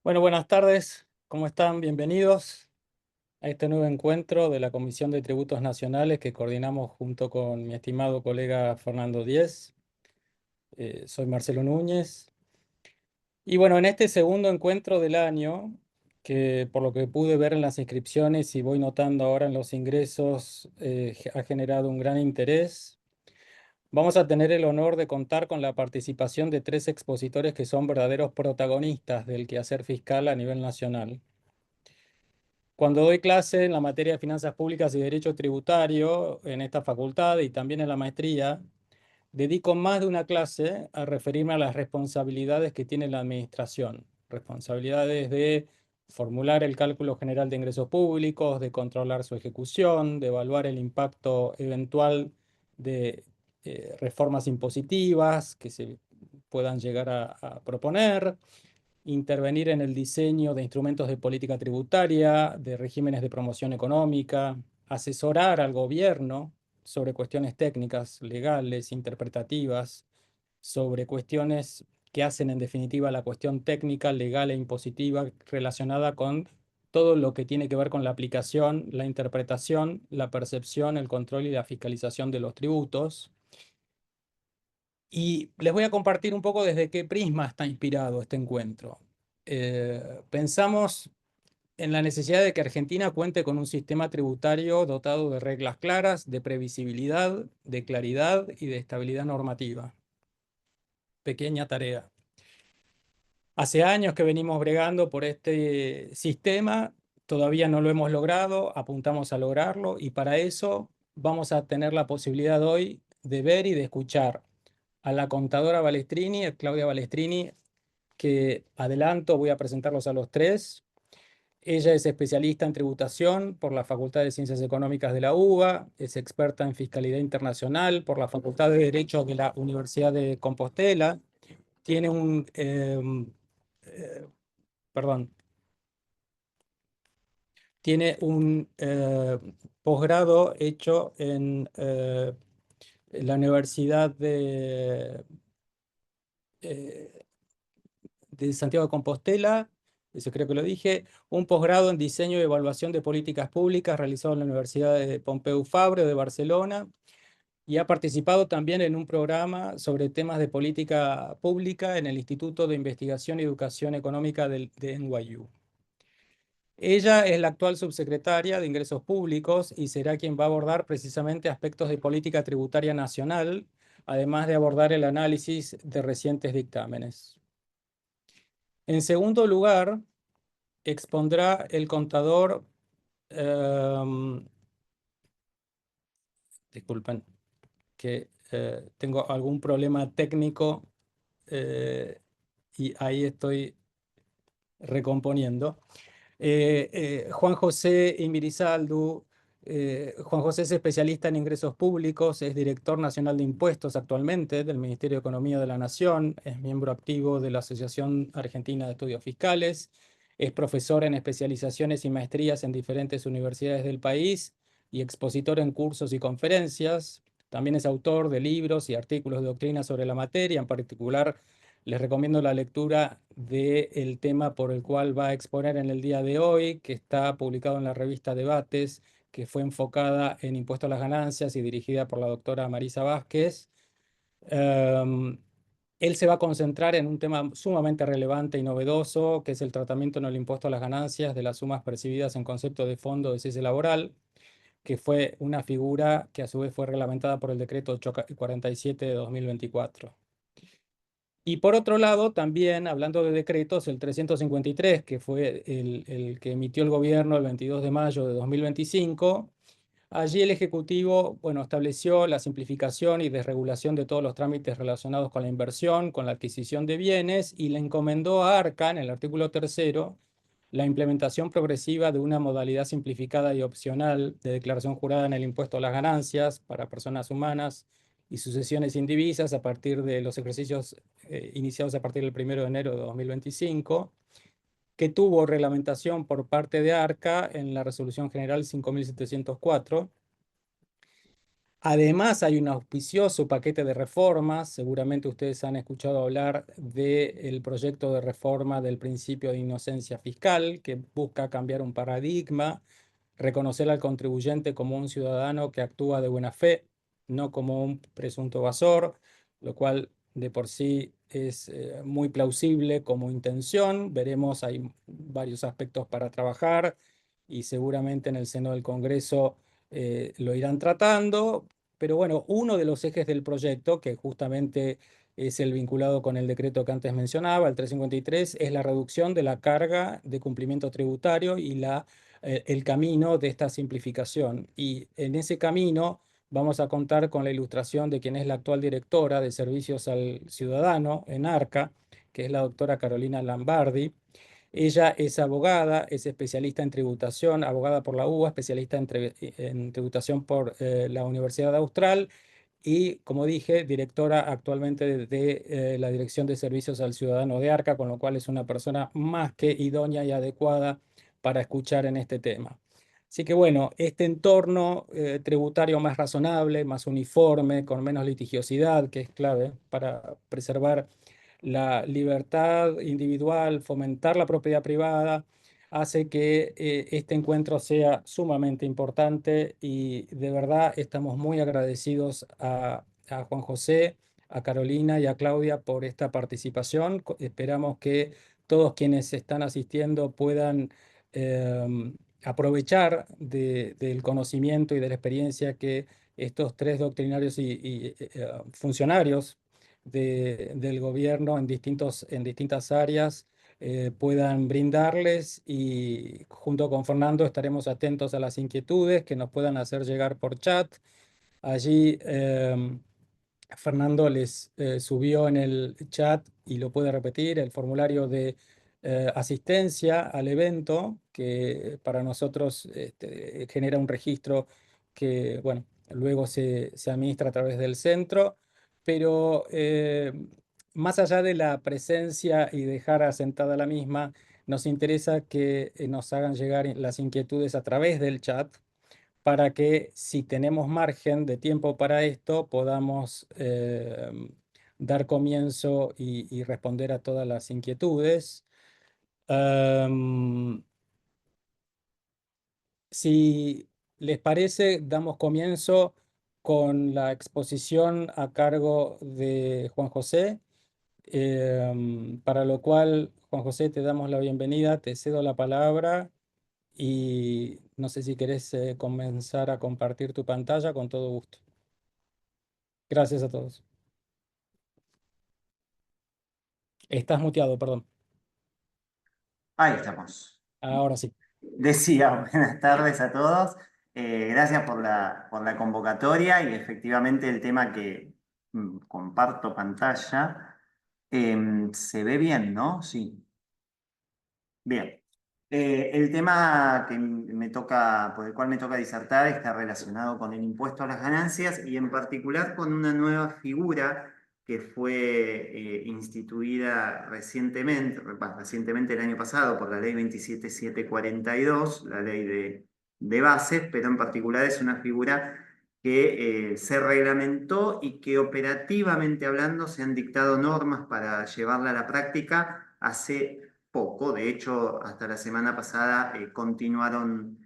Bueno, buenas tardes. ¿Cómo están? Bienvenidos a este nuevo encuentro de la Comisión de Tributos Nacionales que coordinamos junto con mi estimado colega Fernando Díez. Soy Marcelo Núñez. Y bueno, en este segundo encuentro del año, que por lo que pude ver en las inscripciones y voy notando ahora en los ingresos, ha generado un gran interés. Vamos a tener el honor de contar con la participación de tres expositores que son verdaderos protagonistas del quehacer fiscal a nivel nacional. Cuando doy clase en la materia de finanzas públicas y derecho tributario en esta facultad y también en la maestría, dedico más de una clase a referirme a las responsabilidades que tiene la administración. Responsabilidades de formular el cálculo general de ingresos públicos, de controlar su ejecución, de evaluar el impacto eventual de reformas impositivas que se puedan llegar a proponer, intervenir en el diseño de instrumentos de política tributaria, de regímenes de promoción económica, asesorar al gobierno sobre cuestiones técnicas, legales, interpretativas, sobre cuestiones que hacen en definitiva la cuestión técnica, legal e impositiva relacionada con todo lo que tiene que ver con la aplicación, la interpretación, la percepción, el control y la fiscalización de los tributos. Y les voy a compartir un poco desde qué prisma está inspirado este encuentro. Pensamos en la necesidad de que Argentina cuente con un sistema tributario dotado de reglas claras, de previsibilidad, de claridad y de estabilidad normativa. Pequeña tarea. Hace años que venimos bregando por este sistema, todavía no lo hemos logrado, apuntamos a lograrlo y para eso vamos a tener la posibilidad hoy de ver y de escuchar a la contadora Balestrini, a Claudia Balestrini, que adelanto, voy a presentarlos a los tres. Ella es especialista en tributación por la Facultad de Ciencias Económicas de la UBA, es experta en fiscalidad internacional por la Facultad de Derecho de la Universidad de Compostela, tiene eh, perdón, tiene un posgrado hecho en la Universidad eh, de Santiago de Compostela, eso creo que lo dije, un posgrado en diseño y evaluación de políticas públicas realizado en la Universidad de Pompeu Fabra de Barcelona y ha participado también en un programa sobre temas de política pública en el Instituto de Investigación y Educación Económica de NYU. Ella es la actual subsecretaria de Ingresos Públicos y será quien va a abordar precisamente aspectos de política tributaria nacional, además de abordar el análisis de recientes dictámenes. En segundo lugar, expondrá el contador, disculpen, que tengo algún problema técnico y ahí estoy recomponiendo. Juan José Imirizaldu. Juan José es especialista en ingresos públicos, es director nacional de impuestos actualmente del Ministerio de Economía de la Nación, es miembro activo de la Asociación Argentina de Estudios Fiscales, es profesor en especializaciones y maestrías en diferentes universidades del país y expositor en cursos y conferencias. También es autor de libros y artículos de doctrina sobre la materia, en particular les recomiendo la lectura del tema por el cual va a exponer en el día de hoy, que está publicado en la revista Debates, que fue enfocada en impuesto a las ganancias y dirigida por la doctora Marisa Vázquez. Um, Él se va a concentrar en un tema sumamente relevante y novedoso, que es el tratamiento en el impuesto a las ganancias de las sumas percibidas en concepto de fondo de cese laboral, que fue una figura que a su vez fue reglamentada por el decreto 847 de 2024. Y por otro lado, también hablando de decretos, el 353, que fue el que emitió el gobierno el 22 de mayo de 2025, allí el Ejecutivo, bueno, estableció la simplificación y desregulación de todos los trámites relacionados con la inversión, con la adquisición de bienes, y le encomendó a Arca, en el artículo tercero, la implementación progresiva de una modalidad simplificada y opcional de declaración jurada en el impuesto a las ganancias para personas humanas y sucesiones indivisas a partir de los ejercicios iniciados a partir del 1 de enero de 2025, que tuvo reglamentación por parte de ARCA en la Resolución General 5704. Además, hay un auspicioso paquete de reformas. Seguramente ustedes han escuchado hablar del proyecto de reforma del principio de inocencia fiscal, que busca cambiar un paradigma, reconocer al contribuyente como un ciudadano que actúa de buena fe, no como un presunto evasor, lo cual de por sí es muy plausible como intención. Veremos, hay varios aspectos para trabajar y seguramente en el seno del Congreso lo irán tratando. Pero bueno, uno de los ejes del proyecto, que justamente es el vinculado con el decreto que antes mencionaba, el 353, es la reducción de la carga de cumplimiento tributario y el camino de esta simplificación. Y en ese camino vamos a contar con la ilustración de quien es la actual directora de Servicios al Ciudadano en ARCA, que es la doctora Carolina Lambardi. Ella es abogada, es especialista en tributación, abogada por la UBA, especialista en tributación por la Universidad Austral y, como dije, directora actualmente de la Dirección de Servicios al Ciudadano de ARCA, con lo cual es una persona más que idónea y adecuada para escuchar en este tema. Así que bueno, este entorno tributario más razonable, más uniforme, con menos litigiosidad, que es clave para preservar la libertad individual, fomentar la propiedad privada, hace que este encuentro sea sumamente importante y de verdad estamos muy agradecidos a Juan José, a Carolina y a Claudia por esta participación. Esperamos que todos quienes están asistiendo puedan aprovechar del conocimiento y de la experiencia que estos tres doctrinarios y funcionarios del gobierno en distintas áreas puedan brindarles y junto con Fernando estaremos atentos a las inquietudes que nos puedan hacer llegar por chat. Allí Fernando les subió en el chat y lo puede repetir el formulario de asistencia al evento que para nosotros genera un registro que, bueno, luego se administra a través del centro, pero más allá de la presencia y dejar asentada la misma, nos interesa que nos hagan llegar las inquietudes a través del chat para que si tenemos margen de tiempo para esto, podamos dar comienzo y responder a todas las inquietudes. Em, si les parece, damos comienzo con la exposición a cargo de Juan José, para lo cual, Juan José, te damos la bienvenida, te cedo la palabra y no sé si querés comenzar a compartir tu pantalla con todo gusto. Gracias a todos. Estás muteado, perdón. Ahí estamos. Ahora sí. Decía, buenas tardes a todos. Gracias por la convocatoria y efectivamente el tema que comparto pantalla se ve bien, ¿no? Sí. Bien. El tema por el cual me toca disertar está relacionado con el impuesto a las ganancias y en particular con una nueva figura que fue instituida recientemente el año pasado por la ley 27742, la ley de bases, pero en particular es una figura que se reglamentó y que operativamente hablando se han dictado normas para llevarla a la práctica hace poco. De hecho, hasta la semana pasada continuaron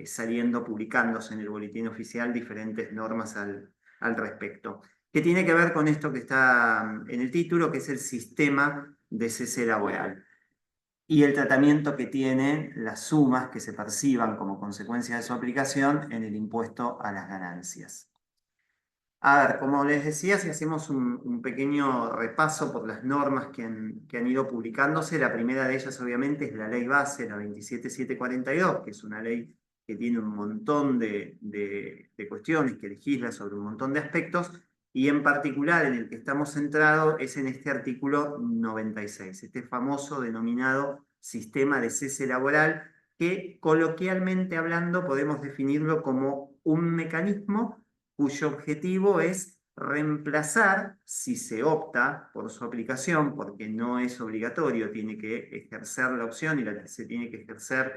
saliendo, publicándose en el boletín oficial diferentes normas al respecto. Que tiene que ver con esto que está en el título, que es el sistema de cese laboral y el tratamiento que tienen las sumas que se perciban como consecuencia de su aplicación en el impuesto a las ganancias. A ver, como les decía, si hacemos un pequeño repaso por las normas que han ido publicándose, la primera de ellas obviamente es la ley base, la 27742, que es una ley que tiene un montón de cuestiones, que legisla sobre un montón de aspectos, y en particular en el que estamos centrados es en este artículo 96, este famoso denominado sistema de cese laboral, que coloquialmente hablando podemos definirlo como un mecanismo cuyo objetivo es reemplazar, si se opta por su aplicación, porque no es obligatorio, tiene que ejercer la opción y se tiene que ejercer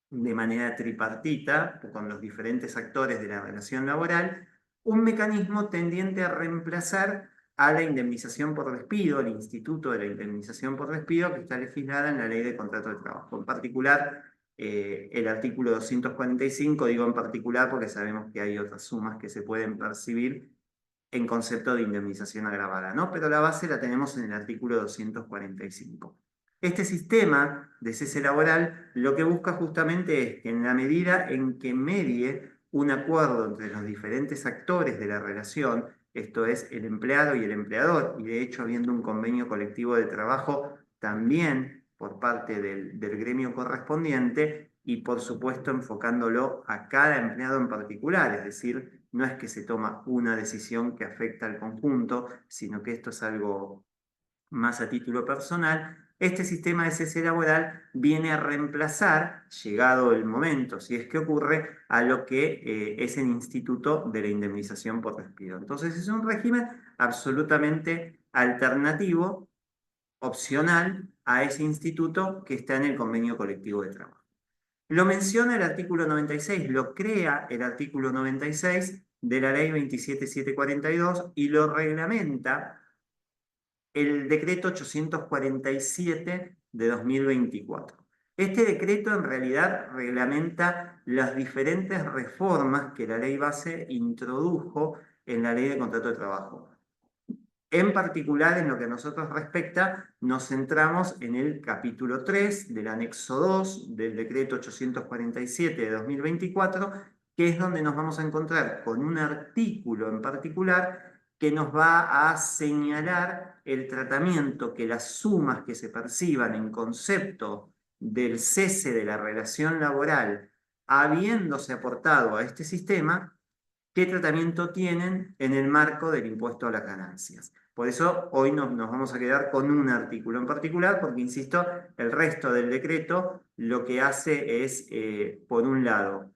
de manera tripartita con los diferentes actores de la relación laboral, un mecanismo tendiente a reemplazar a la indemnización por despido, el instituto de la indemnización por despido que está legislada en la Ley de Contrato de Trabajo. En particular, el artículo 245, digo en particular porque sabemos que hay otras sumas que se pueden percibir en concepto de indemnización agravada, ¿no? Pero la base la tenemos en el artículo 245. Este sistema de cese laboral lo que busca justamente es que en la medida en que medie un acuerdo entre los diferentes actores de la relación, esto es el empleado y el empleador, y de hecho habiendo un convenio colectivo de trabajo también por parte del gremio correspondiente y por supuesto enfocándolo a cada empleado en particular, es decir, no es que se toma una decisión que afecta al conjunto, sino que esto es algo más a título personal. Este sistema de cese laboral viene a reemplazar, llegado el momento, si es que ocurre, a lo que es el instituto de la indemnización por despido. Entonces es un régimen absolutamente alternativo, opcional, a ese instituto que está en el convenio colectivo de trabajo. Lo menciona el artículo 96, lo crea el artículo 96 de la ley 27742 y lo reglamenta el decreto 847 de 2024. Este decreto en realidad reglamenta las diferentes reformas que la ley base introdujo en la ley de contrato de trabajo. En particular, en lo que a nosotros respecta, nos centramos en el capítulo 3 del anexo 2 del decreto 847 de 2024, que es donde nos vamos a encontrar con un artículo en particular que nos va a señalar el tratamiento que las sumas que se perciban en concepto del cese de la relación laboral, habiéndose aportado a este sistema, qué tratamiento tienen en el marco del impuesto a las ganancias. Por eso hoy nos vamos a quedar con un artículo en particular, porque insisto, el resto del decreto lo que hace es, por un lado,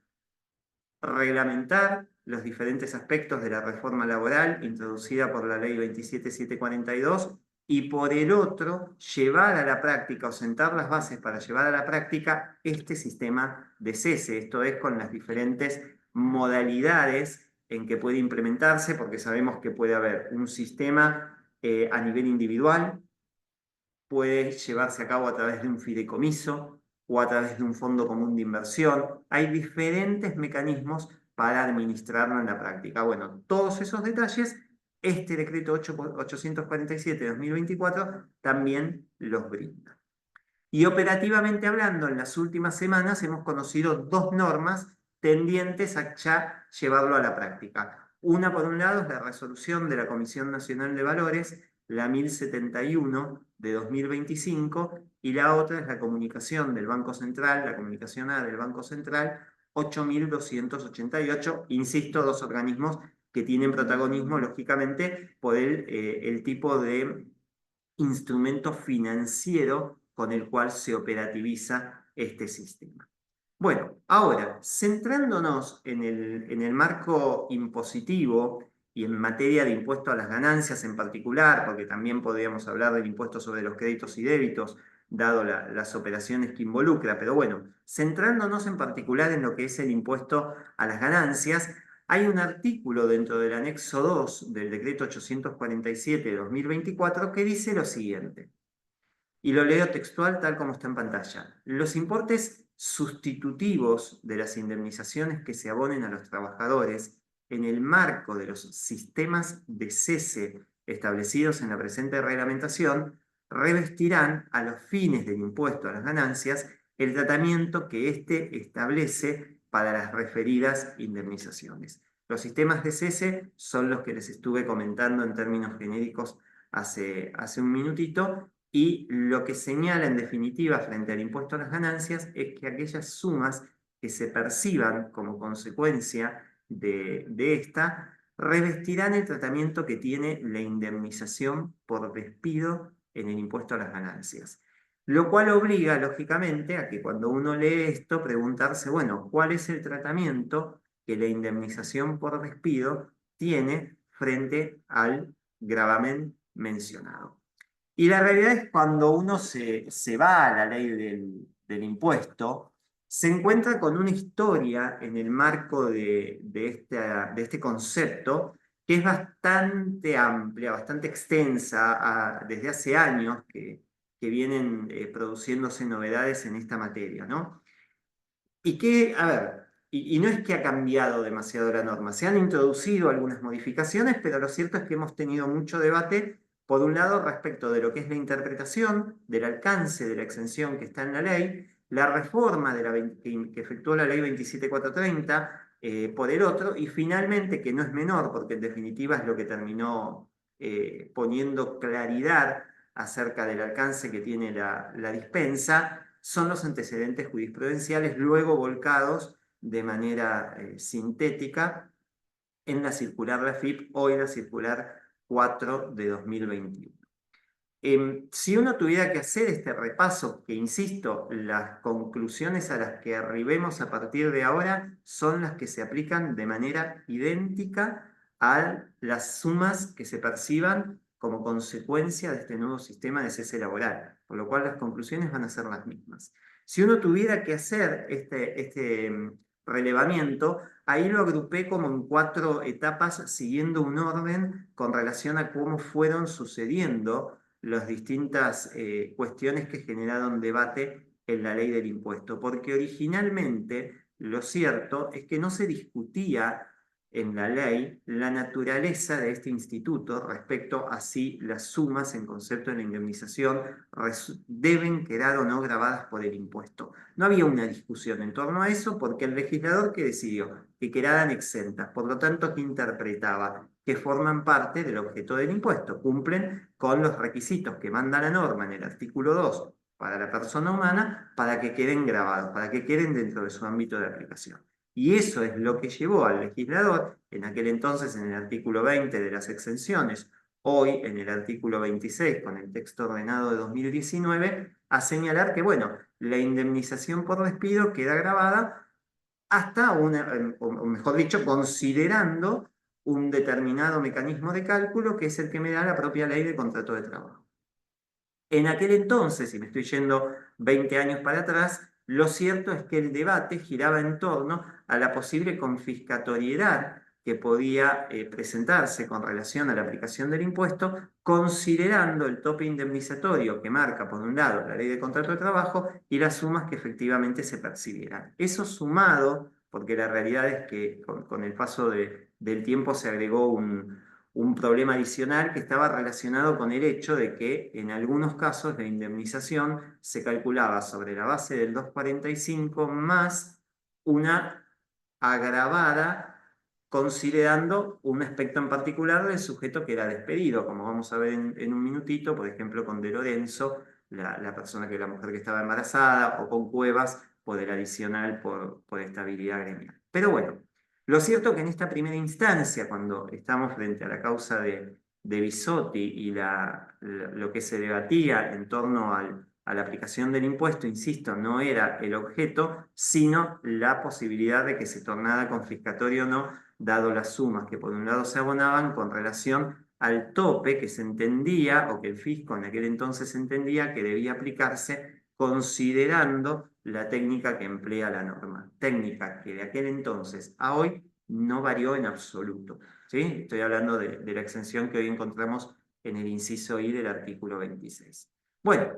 reglamentar los diferentes aspectos de la reforma laboral introducida por la ley 27742 y por el otro, llevar a la práctica o sentar las bases para llevar a la práctica este sistema de cese, esto es con las diferentes modalidades en que puede implementarse, porque sabemos que puede haber un sistema a nivel individual, puede llevarse a cabo a través de un fideicomiso o a través de un fondo común de inversión. Hay diferentes mecanismos para administrarlo en la práctica. Bueno, todos esos detalles, este decreto 847 de 2024 también los brinda. Y operativamente hablando, en las últimas semanas hemos conocido dos normas tendientes a ya llevarlo a la práctica. Una, por un lado, es la resolución de la Comisión Nacional de Valores, la 1071 de 2025, y la otra es la comunicación del Banco Central, la comunicación A del Banco Central, 8288, insisto, dos organismos que tienen protagonismo, lógicamente, por el tipo de instrumento financiero con el cual se operativiza este sistema. Bueno, ahora, centrándonos en el marco impositivo y en materia de impuesto a las ganancias en particular, porque también podríamos hablar del impuesto sobre los créditos y débitos, dado las operaciones que involucra, pero bueno, centrándonos en particular en lo que es el impuesto a las ganancias, hay un artículo dentro del anexo 2 del decreto 847 de 2024 que dice lo siguiente, y lo leo textual tal como está en pantalla. Los importes sustitutivos de las indemnizaciones que se abonen a los trabajadores en el marco de los sistemas de cese establecidos en la presente reglamentación revestirán a los fines del impuesto a las ganancias el tratamiento que éste establece para las referidas indemnizaciones. Los sistemas de cese son los que les estuve comentando en términos genéricos hace un minutito, y lo que señala en definitiva frente al impuesto a las ganancias es que aquellas sumas que se perciban como consecuencia de esta revestirán el tratamiento que tiene la indemnización por despido en el impuesto a las ganancias. Lo cual obliga, lógicamente, a que cuando uno lee esto, preguntarse, bueno, ¿cuál es el tratamiento que la indemnización por despido tiene frente al gravamen mencionado? Y la realidad es cuando uno se va a la ley del impuesto, se encuentra con una historia en el marco de este concepto que es bastante amplia, bastante extensa, desde hace años que vienen produciéndose novedades en esta materia, ¿no? Y que, a ver, y no es que ha cambiado demasiado la norma, se han introducido algunas modificaciones, pero lo cierto es que hemos tenido mucho debate, por un lado, respecto de lo que es la interpretación, del alcance de la exención que está en la ley, la reforma que efectuó la ley 27430, por el otro, y finalmente, que no es menor, porque en definitiva es lo que terminó poniendo claridad acerca del alcance que tiene la dispensa, son los antecedentes jurisprudenciales luego volcados de manera sintética en la circular de AFIP, hoy la circular 4 de 2021. Si uno tuviera que hacer este repaso, que insisto, las conclusiones a las que arribemos a partir de ahora son las que se aplican de manera idéntica a las sumas que se perciban como consecuencia de este nuevo sistema de cese laboral, por lo cual las conclusiones van a ser las mismas. Si uno tuviera que hacer este relevamiento, ahí lo agrupé como en 4 etapas, siguiendo un orden con relación a cómo fueron sucediendo las distintas cuestiones que generaron debate en la ley del impuesto, porque originalmente lo cierto es que no se discutía en la ley la naturaleza de este instituto respecto a si las sumas en concepto de la indemnización deben quedar o no grabadas por el impuesto. No había una discusión en torno a eso porque el legislador que decidió que quedaran exentas, por lo tanto que interpretaba que forman parte del objeto del impuesto, cumplen con los requisitos que manda la norma en el artículo 2 para la persona humana para que queden grabados, para que queden dentro de su ámbito de aplicación. Y eso es lo que llevó al legislador, en aquel entonces en el artículo 20 de las exenciones, hoy en el artículo 26 con el texto ordenado de 2019, a señalar que, bueno, la indemnización por despido queda grabada hasta o mejor dicho, considerando un determinado mecanismo de cálculo que es el que me da la propia ley de contrato de trabajo. En aquel entonces, y me estoy yendo 20 años para atrás, lo cierto es que el debate giraba en torno a la posible confiscatoriedad que podía presentarse con relación a la aplicación del impuesto, considerando el tope indemnizatorio que marca, por un lado, la ley de contrato de trabajo y las sumas que efectivamente se percibieran. Eso sumado, porque la realidad es que con el paso del tiempo se agregó un problema adicional que estaba relacionado con el hecho de que en algunos casos la indemnización se calculaba sobre la base del 245 más una agravada considerando un aspecto en particular del sujeto que era despedido, como vamos a ver en un minutito, por ejemplo con De Lorenzo, la mujer que estaba embarazada, o con Cuevas por el adicional por estabilidad gremial. Pero bueno, lo cierto es que en esta primera instancia, cuando estamos frente a la causa de Bisotti y lo que se debatía en torno a la aplicación del impuesto, insisto, no era el objeto, sino la posibilidad de que se tornara confiscatorio o no, dado las sumas que por un lado se abonaban con relación al tope que se entendía, o que el fisco en aquel entonces entendía que debía aplicarse considerando la técnica que emplea la norma. Técnica que de aquel entonces a hoy no varió en absoluto. ¿Sí? Estoy hablando de la exención que hoy encontramos en el inciso I del artículo 26. Bueno,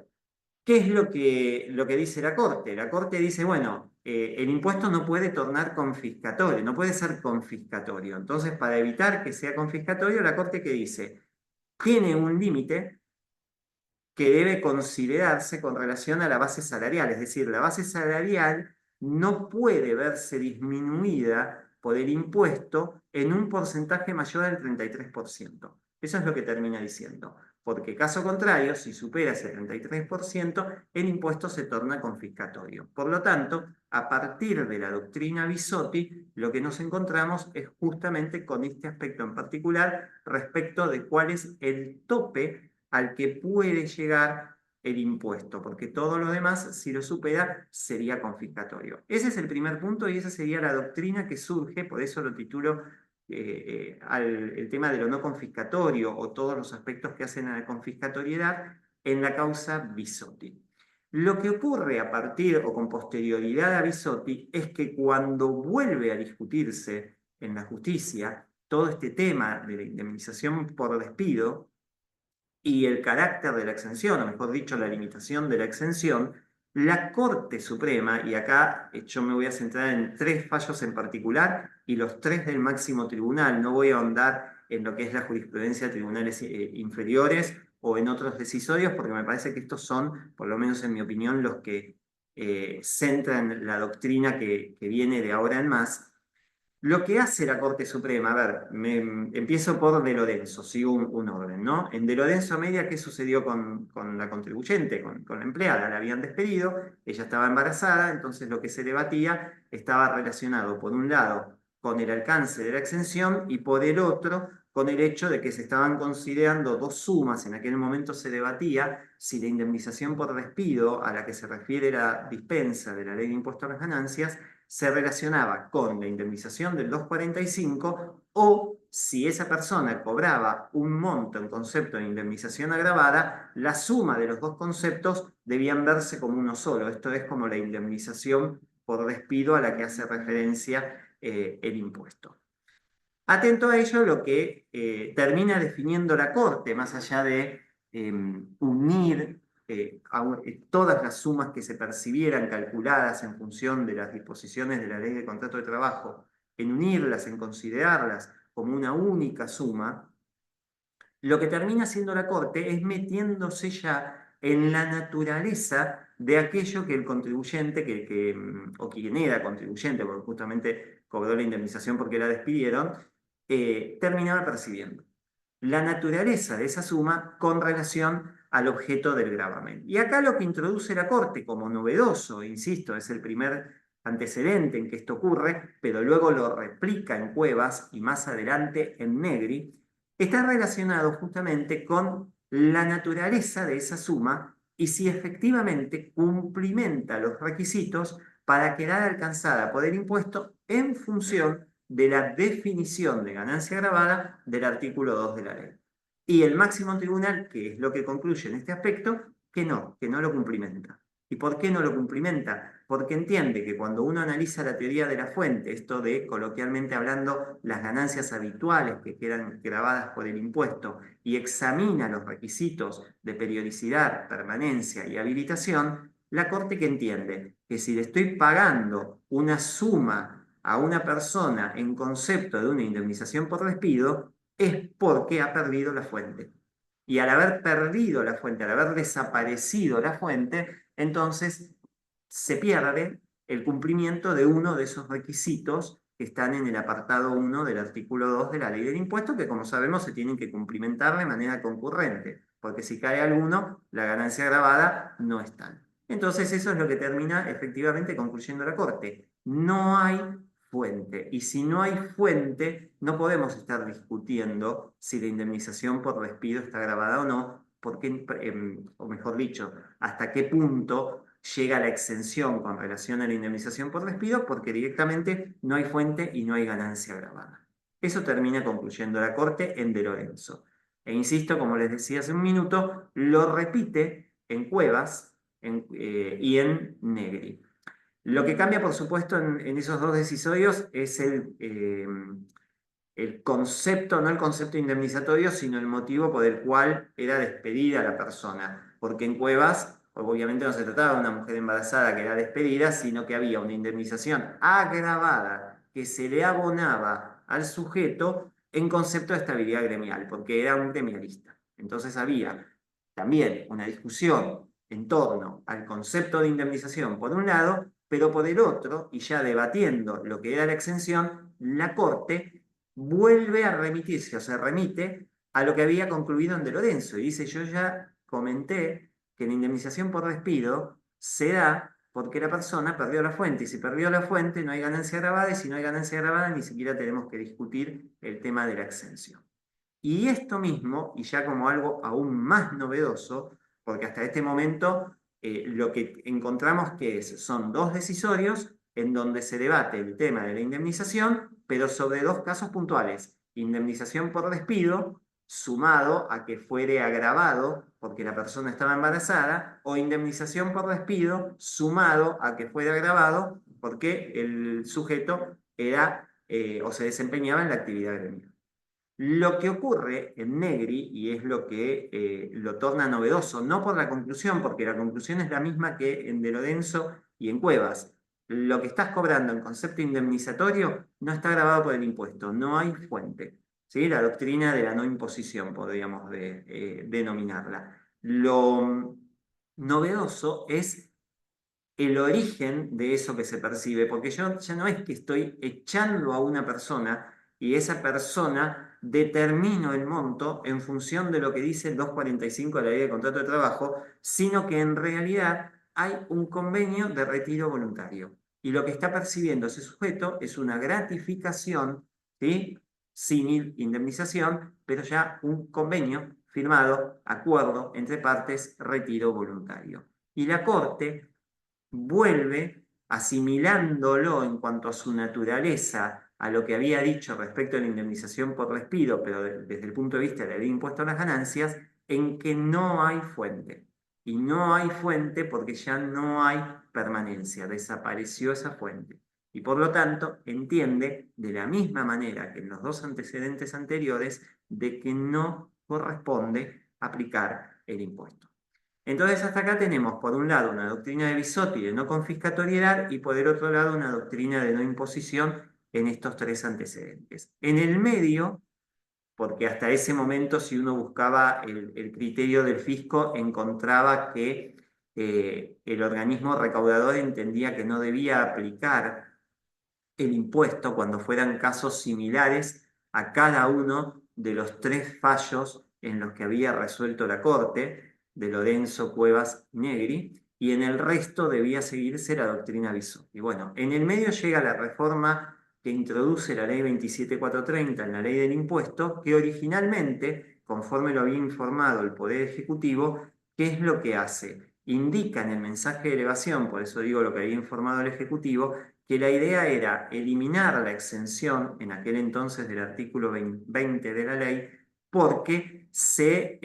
¿qué es lo que dice la Corte? La Corte dice, bueno, el impuesto no puede tornar confiscatorio, no puede ser confiscatorio. Entonces, para evitar que sea confiscatorio, la Corte, ¿qué dice? Tiene un límite que debe considerarse con relación a la base salarial. Es decir, la base salarial no puede verse disminuida por el impuesto en un porcentaje mayor del 33%. Eso es lo que termina diciendo. Porque caso contrario, si supera ese 33%, el impuesto se torna confiscatorio. Por lo tanto, a partir de la doctrina Bisotti, lo que nos encontramos es justamente con este aspecto en particular respecto de cuál es el tope al que puede llegar el impuesto, porque todo lo demás, si lo supera, sería confiscatorio. Ese es el primer punto y esa sería la doctrina que surge, por eso lo titulo el tema de lo no confiscatorio o todos los aspectos que hacen a la confiscatoriedad en la causa Bisotti. Lo que ocurre a partir o con posterioridad a Bisotti es que cuando vuelve a discutirse en la justicia todo este tema de la indemnización por despido y el carácter de la exención, o mejor dicho, la limitación de la exención, la Corte Suprema, y acá yo me voy a centrar en 3 fallos en particular y los 3 del máximo tribunal, no voy a ahondar en lo que es la jurisprudencia de tribunales inferiores o en otros decisorios, porque me parece que estos son, por lo menos en mi opinión, los que centran la doctrina que viene de ahora en más. Lo que hace la Corte Suprema, a ver, empiezo por De Lorenzo, sigo un orden, ¿no? En De Lorenzo Media, ¿qué sucedió con la contribuyente, con la empleada? La habían despedido, ella estaba embarazada, entonces lo que se debatía estaba relacionado, por un lado, con el alcance de la exención y por el otro, con el hecho de que se estaban considerando 2 sumas. En aquel momento se debatía si la indemnización por despido, a la que se refiere la dispensa de la Ley de Impuesto a las Ganancias, se relacionaba con la indemnización del 245 o si esa persona cobraba un monto en concepto de indemnización agravada, la suma de los 2 conceptos debían verse como uno solo. Esto es como la indemnización por despido a la que hace referencia el impuesto. Atento a ello, lo que termina definiendo la Corte, más allá de unir todas las sumas que se percibieran calculadas en función de las disposiciones de la Ley de Contrato de Trabajo, en unirlas, en considerarlas como una única suma, lo que termina haciendo la Corte es metiéndose ya en la naturaleza de aquello que el contribuyente, o quien era contribuyente, porque justamente cobró la indemnización porque la despidieron, terminaba percibiendo. La naturaleza de esa suma con relación al objeto del gravamen. Y acá lo que introduce la Corte como novedoso, insisto, es el primer antecedente en que esto ocurre, pero luego lo replica en Cuevas y más adelante en Negri, está relacionado justamente con la naturaleza de esa suma y si efectivamente cumplimenta los requisitos para quedar alcanzada por el impuesto en función de la definición de ganancia agravada del artículo 2 de la ley. Y el máximo tribunal, que es lo que concluye en este aspecto, que no lo cumplimenta. ¿Y por qué no lo cumplimenta? Porque entiende que cuando uno analiza la teoría de la fuente, esto de, coloquialmente hablando, las ganancias habituales que quedan grabadas por el impuesto, y examina los requisitos de periodicidad, permanencia y habilitación, la Corte que entiende que si le estoy pagando una suma a una persona en concepto de una indemnización por despido, es porque ha perdido la fuente. Y al haber perdido la fuente, al haber desaparecido la fuente, entonces se pierde el cumplimiento de uno de esos requisitos que están en el apartado 1 del artículo 2 de la ley del impuesto, que como sabemos se tienen que cumplimentar de manera concurrente, porque si cae alguno, la ganancia agravada no es tal. Entonces eso es lo que termina efectivamente concluyendo la Corte. No hay fuente. Y si no hay fuente, no podemos estar discutiendo si la indemnización por despido está grabada o no, porque, o mejor dicho, hasta qué punto llega la exención con relación a la indemnización por despido, porque directamente no hay fuente y no hay ganancia grabada. Eso termina concluyendo la Corte en De Lorenzo. E insisto, como les decía hace un minuto, lo repite en Cuevas y en Negri. Lo que cambia, por supuesto, en esos 2 decisorios es el concepto, no el concepto indemnizatorio, sino el motivo por el cual era despedida la persona. Porque en Cuevas, obviamente no se trataba de una mujer embarazada que era despedida, sino que había una indemnización agravada que se le abonaba al sujeto en concepto de estabilidad gremial, porque era un gremialista. Entonces había también una discusión en torno al concepto de indemnización por un lado, pero por el otro, y ya debatiendo lo que era la exención, la Corte vuelve a remitirse, o se remite a lo que había concluido en De Lorenzo, y dice: yo ya comenté que la indemnización por despido se da porque la persona perdió la fuente, y si perdió la fuente no hay ganancia agravada, y si no hay ganancia agravada ni siquiera tenemos que discutir el tema de la exención. Y esto mismo, y ya como algo aún más novedoso, porque hasta este momento lo que encontramos que son 2 decisorios en donde se debate el tema de la indemnización, pero sobre 2 casos puntuales: indemnización por despido, sumado a que fuere agravado porque la persona estaba embarazada, o indemnización por despido sumado a que fuera agravado porque el sujeto era o se desempeñaba en la actividad gremial. Lo que ocurre en Negri, y es lo que lo torna novedoso, no por la conclusión, porque la conclusión es la misma que en De Lorenzo y en Cuevas. Lo que estás cobrando en concepto indemnizatorio no está grabado por el impuesto, no hay fuente. ¿Sí? La doctrina de la no imposición, podríamos denominarla. Lo novedoso es el origen de eso que se percibe, porque yo ya no es que estoy echando a una persona y esa persona determino el monto en función de lo que dice el 245 de la Ley de Contrato de Trabajo, sino que en realidad hay un convenio de retiro voluntario. Y lo que está percibiendo ese sujeto es una gratificación, ¿sí? Sin indemnización, pero ya un convenio firmado, acuerdo entre partes, retiro voluntario. Y la Corte vuelve asimilándolo en cuanto a su naturaleza a lo que había dicho respecto a la indemnización por despido, pero desde el punto de vista de la ley de impuesto a las ganancias, en que no hay fuente. Y no hay fuente porque ya no hay permanencia, desapareció esa fuente. Y por lo tanto, entiende de la misma manera que en los dos antecedentes anteriores de que no corresponde aplicar el impuesto. Entonces, hasta acá tenemos, por un lado, una doctrina de Bisotti de no confiscatoriedad y por el otro lado, una doctrina de no imposición en estos tres antecedentes. En el medio, porque hasta ese momento, si uno buscaba el criterio del fisco, encontraba que el organismo recaudador entendía que no debía aplicar el impuesto cuando fueran casos similares a cada uno de los tres fallos en los que había resuelto la Corte, de Lorenzo, Cuevas y Negri, y en el resto debía seguirse la doctrina Bisotti. Y bueno, en el medio llega la reforma que introduce la ley 27430 en la ley del impuesto, que originalmente, conforme lo había informado el Poder Ejecutivo, ¿qué es lo que hace? Indica en el mensaje de elevación, por eso digo lo que había informado el Ejecutivo, que la idea era eliminar la exención en aquel entonces del artículo 20 de la ley, porque se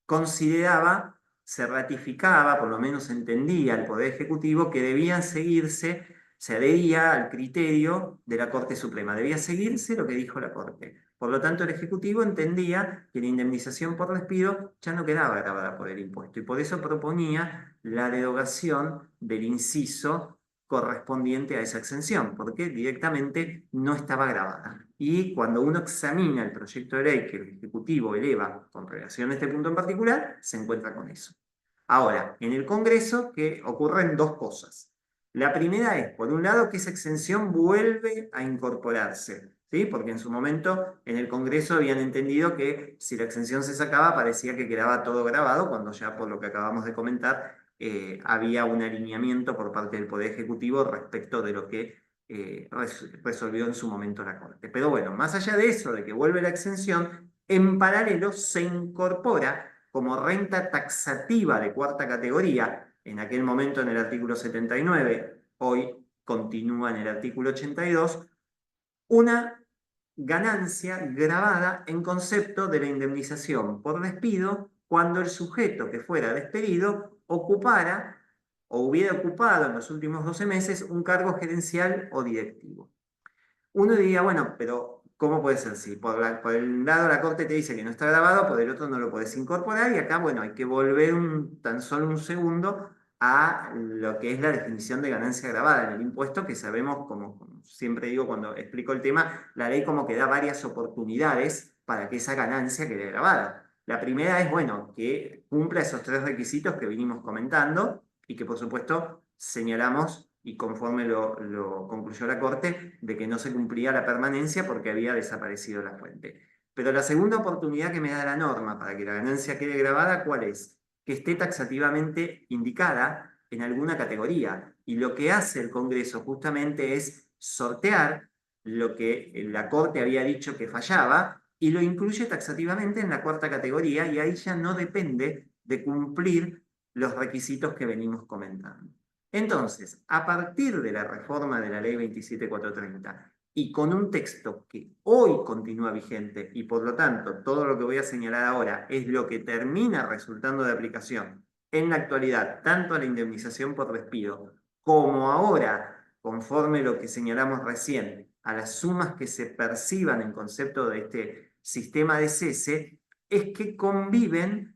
consideraba, se ratificaba, por lo menos entendía el Poder Ejecutivo, que debían seguirse, se adhería al criterio de la Corte Suprema, debía seguirse lo que dijo la Corte. Por lo tanto, el Ejecutivo entendía que la indemnización por despido ya no quedaba grabada por el impuesto y por eso proponía la derogación del inciso correspondiente a esa exención, porque directamente no estaba grabada. Y cuando uno examina el proyecto de ley que el Ejecutivo eleva con relación a este punto en particular, se encuentra con eso. Ahora, en el Congreso que ocurren dos cosas. La primera es, por un lado, que esa exención vuelve a incorporarse, ¿sí? Porque en su momento en el Congreso habían entendido que si la exención se sacaba parecía que quedaba todo grabado, cuando ya por lo que acabamos de comentar había un alineamiento por parte del Poder Ejecutivo respecto de lo que resolvió en su momento la Corte. Pero bueno, más allá de eso, de que vuelve la exención, en paralelo se incorpora como renta taxativa de cuarta categoría, en aquel momento en el artículo 79, hoy continúa en el artículo 82, una ganancia grabada en concepto de la indemnización por despido cuando el sujeto que fuera despedido ocupara o hubiera ocupado en los últimos 12 meses un cargo gerencial o directivo. Uno diría, bueno, pero ¿cómo puede ser? Si por el lado la Corte te dice que no está grabado, por el otro no lo puedes incorporar y acá, bueno, hay que volver tan solo un segundo a lo que es la definición de ganancia grabada en el impuesto, que sabemos, como siempre digo cuando explico el tema, la ley como que da varias oportunidades para que esa ganancia quede grabada. La primera es, bueno, que cumpla esos tres requisitos que vinimos comentando y que por supuesto señalamos y conforme lo concluyó la Corte, de que no se cumplía la permanencia porque había desaparecido la fuente. Pero la segunda oportunidad que me da la norma para que la ganancia quede grabada, ¿cuál es? Que esté taxativamente indicada en alguna categoría. Y lo que hace el Congreso justamente es sortear lo que la Corte había dicho que fallaba y lo incluye taxativamente en la cuarta categoría y ahí ya no depende de cumplir los requisitos que venimos comentando. Entonces, a partir de la reforma de la ley 27430 y con un texto que hoy continúa vigente y por lo tanto todo lo que voy a señalar ahora es lo que termina resultando de aplicación en la actualidad, tanto a la indemnización por despido como ahora, conforme lo que señalamos recién, a las sumas que se perciban en concepto de este sistema de cese, es que conviven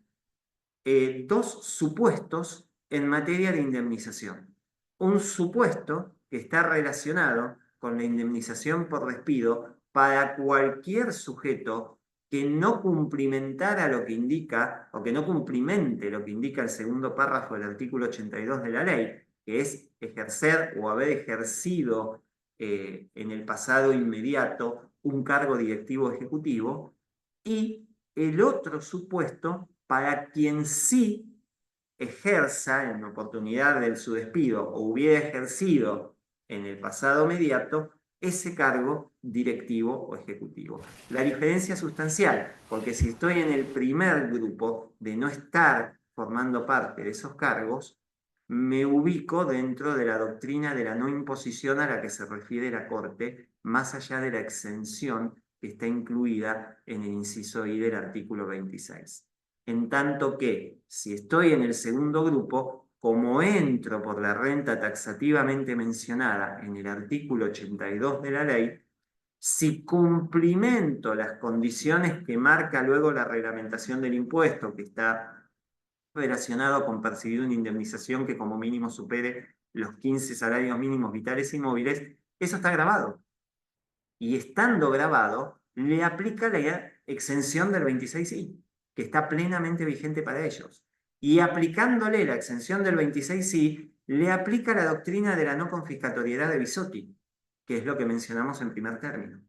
dos supuestos en materia de indemnización. Un supuesto que está relacionado con la indemnización por despido para cualquier sujeto que no cumplimentara lo que indica o que no cumplimente lo que indica el segundo párrafo del artículo 82 de la ley, que es ejercer o haber ejercido en el pasado inmediato un cargo directivo ejecutivo, y el otro supuesto para quien sí ejerza en oportunidad de su despido o hubiera ejercido en el pasado inmediato ese cargo directivo o ejecutivo. La diferencia es sustancial, porque si estoy en el primer grupo de no estar formando parte de esos cargos, me ubico dentro de la doctrina de la no imposición a la que se refiere la Corte, más allá de la exención que está incluida en el inciso I del artículo 26. En tanto que, si estoy en el segundo grupo, como entro por la renta taxativamente mencionada en el artículo 82 de la ley, si cumplimento las condiciones que marca luego la reglamentación del impuesto, que está relacionado con percibir una indemnización que como mínimo supere los 15 salarios mínimos vitales y móviles, eso está grabado. Y estando grabado, le aplica la exención del 26I, que está plenamente vigente para ellos. Y aplicándole la exención del 26I, le aplica la doctrina de la no confiscatoriedad de Bisotti, que es lo que mencionamos en primer término.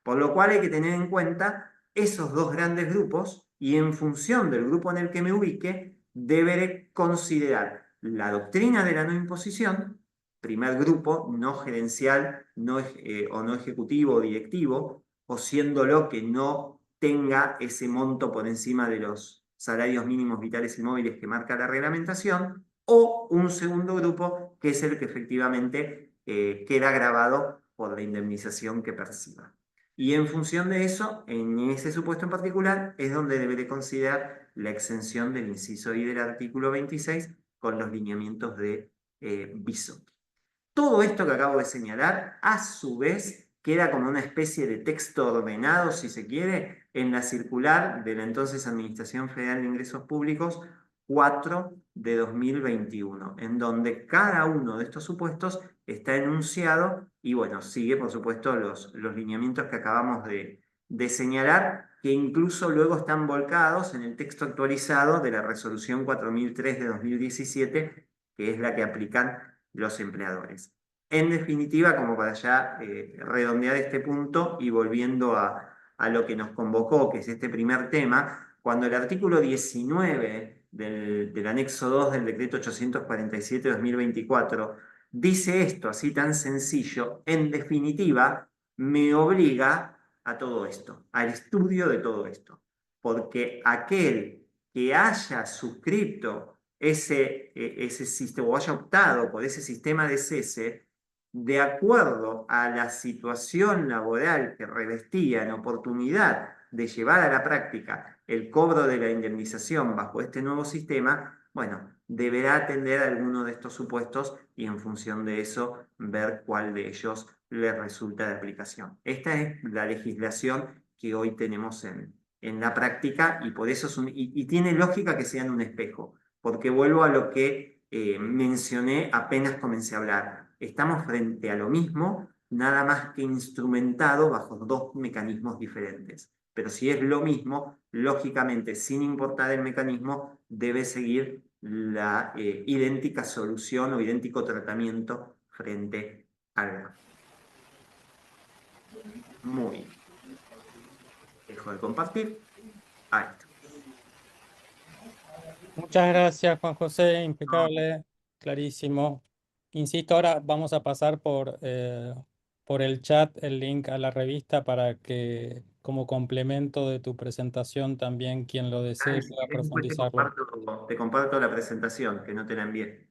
Por lo cual hay que tener en cuenta esos dos grandes grupos y en función del grupo en el que me ubique, deberé considerar la doctrina de la no imposición, primer grupo, no gerencial o no ejecutivo o directivo, o siéndolo que no tenga ese monto por encima de los salarios mínimos vitales y móviles que marca la reglamentación, o un segundo grupo que es el que efectivamente queda grabado por la indemnización que perciba. Y en función de eso, en ese supuesto en particular, es donde deberé considerar la exención del inciso I del artículo 26 con los lineamientos de Bisotti. Todo esto que acabo de señalar, a su vez, queda como una especie de texto ordenado, si se quiere, en la circular de la entonces Administración Federal de Ingresos Públicos 4 de 2021, en donde cada uno de estos supuestos está enunciado y, bueno, sigue, por supuesto, los lineamientos que acabamos de señalar, que incluso luego están volcados en el texto actualizado de la Resolución 4003 de 2017, que es la que aplican los empleadores. En definitiva, como para ya redondear este punto y volviendo a lo que nos convocó, que es este primer tema, cuando el artículo 19 del anexo 2 del decreto 847-2024 dice esto así tan sencillo, en definitiva, me obliga a todo esto, al estudio de todo esto, porque aquel que haya suscrito ese sistema o haya optado por ese sistema de cese, de acuerdo a la situación laboral que revestía en oportunidad de llevar a la práctica el cobro de la indemnización bajo este nuevo sistema, bueno, deberá atender a alguno de estos supuestos y en función de eso ver cuál de ellos le resulta de aplicación. Esta es la legislación que hoy tenemos en la práctica y por eso y tiene lógica que sean un espejo, porque vuelvo a lo que mencioné apenas comencé a hablar. Estamos frente a lo mismo, nada más que instrumentado bajo dos mecanismos diferentes. Pero si es lo mismo, lógicamente, sin importar el mecanismo, debe seguir la idéntica solución o idéntico tratamiento frente al. Muy bien. Dejo de compartir. Ahí está. Muchas gracias, Juan José, impecable, clarísimo. Insisto, ahora vamos a pasar por el chat el link a la revista para que como complemento de tu presentación también quien lo desee Dale, si pueda querés, después profundizarlo. te comparto la presentación, que no te la envié.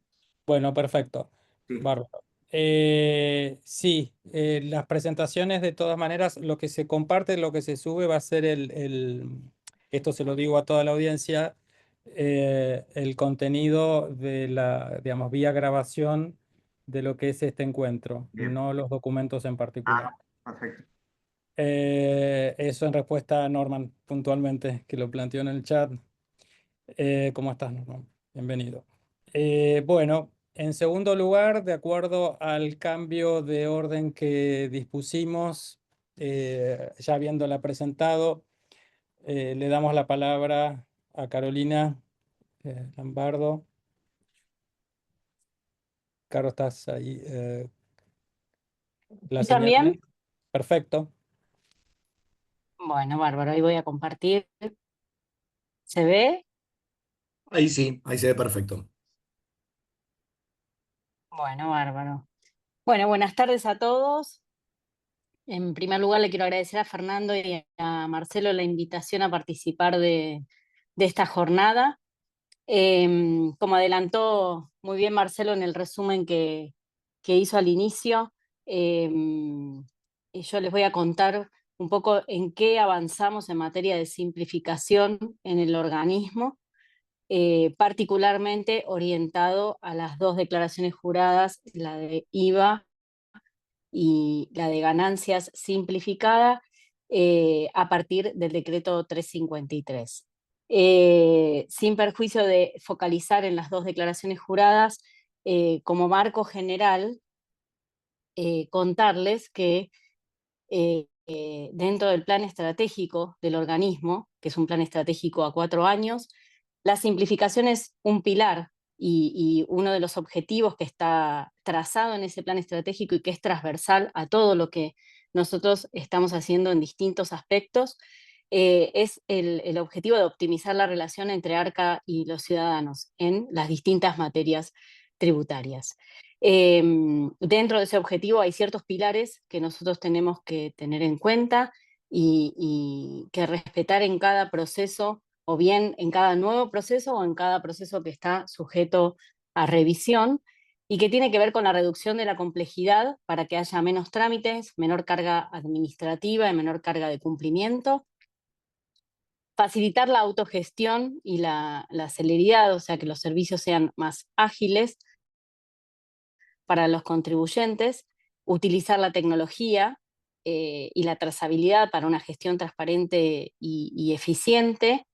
Bueno, perfecto. Sí. Bárbaro. Sí, las presentaciones de todas maneras, lo que se comparte, lo que se sube va a ser esto se lo digo a toda la audiencia, el contenido de la, digamos, vía grabación de lo que es este encuentro, Bien. no los documentos en particular. Ah, perfecto. Eso en respuesta a Norman puntualmente, que lo planteó en el chat. ¿Cómo estás, Norman? Bienvenido. Bueno, en segundo lugar, de acuerdo al cambio de orden que dispusimos, ya habiéndola presentado, le damos la palabra a Carolina Lambardo. Caro, ¿estás ahí? ¿La ¿Y señal también? bien? Perfecto. Bueno, bárbaro, ahí voy a compartir. ¿Se ve? Ahí sí, ahí se ve perfecto. Bueno, bárbaro. Bueno, buenas tardes a todos. En primer lugar, le quiero agradecer a Fernando y a Marcelo la invitación a participar de esta jornada. Como adelantó muy bien Marcelo en el resumen que hizo al inicio, y yo les voy a contar un poco en qué avanzamos en materia de simplificación en el organismo, particularmente orientado a las dos declaraciones juradas, la de IVA y la de ganancias simplificada, a partir del decreto 353. Sin perjuicio de focalizar en las dos declaraciones juradas, como marco general, contarles que dentro del plan estratégico del organismo, que es un plan estratégico a 4 años, la simplificación es un pilar y uno de los objetivos que está trazado en ese plan estratégico y que es transversal a todo lo que nosotros estamos haciendo en distintos aspectos, es el objetivo de optimizar la relación entre ARCA y los ciudadanos en las distintas materias tributarias. Dentro de ese objetivo hay ciertos pilares que nosotros tenemos que tener en cuenta y que respetar en cada proceso, o bien en cada nuevo proceso o en cada proceso que está sujeto a revisión, y que tiene que ver con la reducción de la complejidad para que haya menos trámites, menor carga administrativa y menor carga de cumplimiento, facilitar la autogestión y la celeridad, o sea, que los servicios sean más ágiles para los contribuyentes, utilizar la tecnología y la trazabilidad para una gestión transparente y eficiente,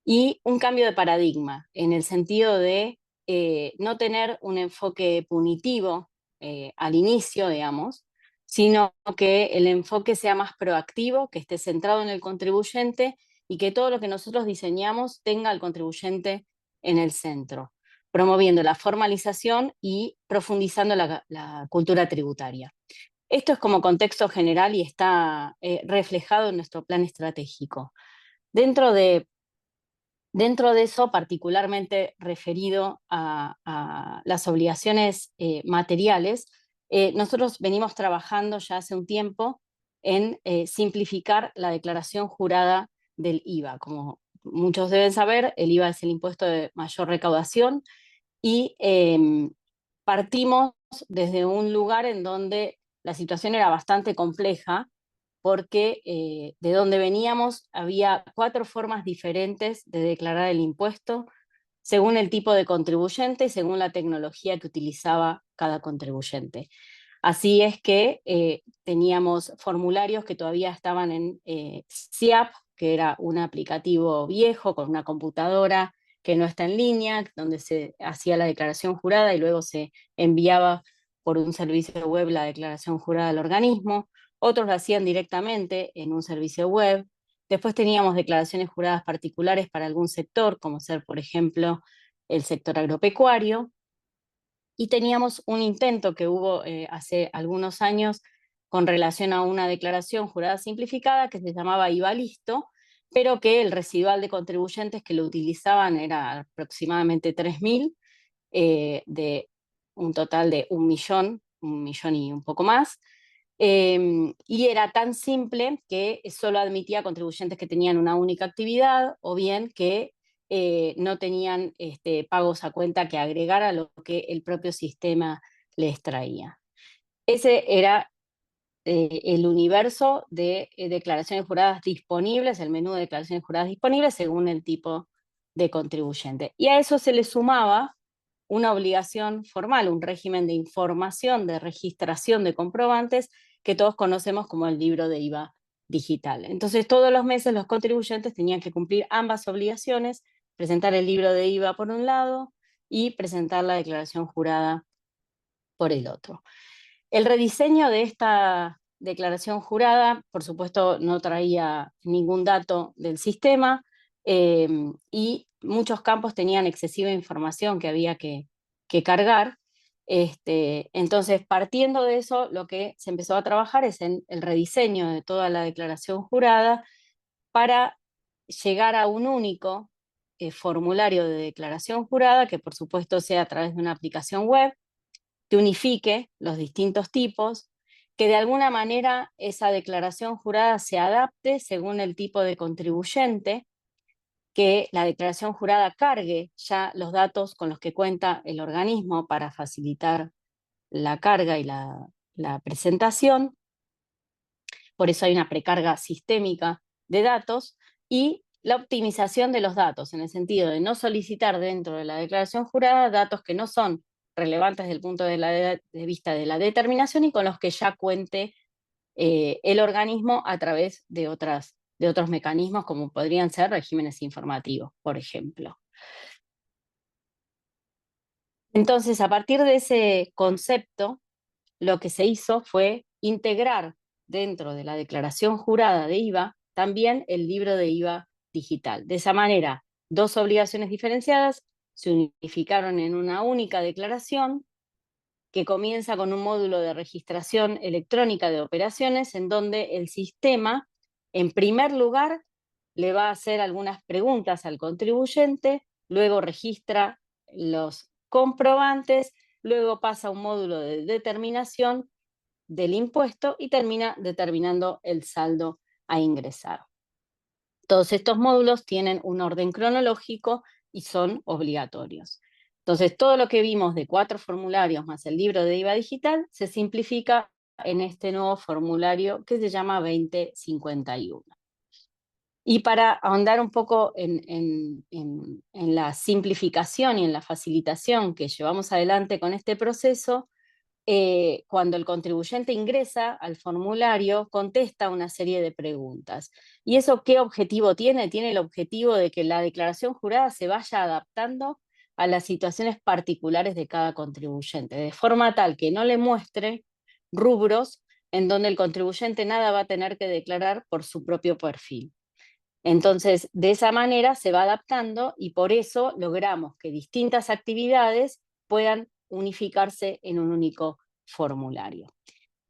y un cambio de paradigma en el sentido de no tener un enfoque punitivo al inicio, digamos, sino que el enfoque sea más proactivo, que esté centrado en el contribuyente y que todo lo que nosotros diseñamos tenga al contribuyente en el centro, promoviendo la formalización y profundizando la cultura tributaria. Esto es como contexto general y está reflejado en nuestro plan estratégico. Dentro de eso, particularmente referido a las obligaciones materiales, nosotros venimos trabajando ya hace un tiempo en simplificar la declaración jurada del IVA. Como muchos deben saber, el IVA es el impuesto de mayor recaudación y partimos desde un lugar en donde la situación era bastante compleja, porque de donde veníamos había 4 formas diferentes de declarar el impuesto, según el tipo de contribuyente y según la tecnología que utilizaba cada contribuyente. Así es que teníamos formularios que todavía estaban en SIAP, que era un aplicativo viejo con una computadora que no está en línea, donde se hacía la declaración jurada y luego se enviaba por un servicio web la declaración jurada al organismo. Otros lo hacían directamente en un servicio web. Después teníamos declaraciones juradas particulares para algún sector, como ser, por ejemplo, el sector agropecuario. Y teníamos un intento que hubo hace algunos años con relación a una declaración jurada simplificada que se llamaba IVA Listo, pero que el residual de contribuyentes que lo utilizaban era aproximadamente 3.000, de un total de 1 millón y un poco más. Y era tan simple que solo admitía contribuyentes que tenían una única actividad o bien que no tenían pagos a cuenta que agregar a lo que el propio sistema les traía. Ese era el universo de declaraciones juradas disponibles, el menú de declaraciones juradas disponibles según el tipo de contribuyente. Y a eso se le sumaba una obligación formal, un régimen de información, de registración de comprobantes, que todos conocemos como el libro de IVA digital. Entonces, todos los meses los contribuyentes tenían que cumplir ambas obligaciones, presentar el libro de IVA por un lado y presentar la declaración jurada por el otro. El rediseño de esta declaración jurada, por supuesto, no traía ningún dato del sistema y muchos campos tenían excesiva información que había que cargar. Entonces, partiendo de eso, lo que se empezó a trabajar es en el rediseño de toda la declaración jurada para llegar a un único formulario de declaración jurada, que por supuesto sea a través de una aplicación web, que unifique los distintos tipos, que de alguna manera esa declaración jurada se adapte según el tipo de contribuyente, que la declaración jurada cargue ya los datos con los que cuenta el organismo para facilitar la carga y la presentación. Por eso hay una precarga sistémica de datos y la optimización de los datos, en el sentido de no solicitar dentro de la declaración jurada datos que no son relevantes desde el punto de vista de la determinación y con los que ya cuente el organismo a través de otros mecanismos, como podrían ser regímenes informativos, por ejemplo. Entonces, a partir de ese concepto, lo que se hizo fue integrar dentro de la declaración jurada de IVA también el libro de IVA digital. De esa manera, dos obligaciones diferenciadas se unificaron en una única declaración que comienza con un módulo de registración electrónica de operaciones en donde el sistema, en primer lugar, le va a hacer algunas preguntas al contribuyente, luego registra los comprobantes, luego pasa a un módulo de determinación del impuesto y termina determinando el saldo a ingresar. Todos estos módulos tienen un orden cronológico y son obligatorios. Entonces, todo lo que vimos de 4 formularios más el libro de IVA digital se simplifica en este nuevo formulario que se llama 2051. Y para ahondar un poco en la simplificación y en la facilitación que llevamos adelante con este proceso, cuando el contribuyente ingresa al formulario, contesta una serie de preguntas. ¿Y eso qué objetivo tiene? Tiene el objetivo de que la declaración jurada se vaya adaptando a las situaciones particulares de cada contribuyente, de forma tal que no le muestre rubros en donde el contribuyente nada va a tener que declarar por su propio perfil. Entonces, de esa manera se va adaptando y por eso logramos que distintas actividades puedan unificarse en un único formulario.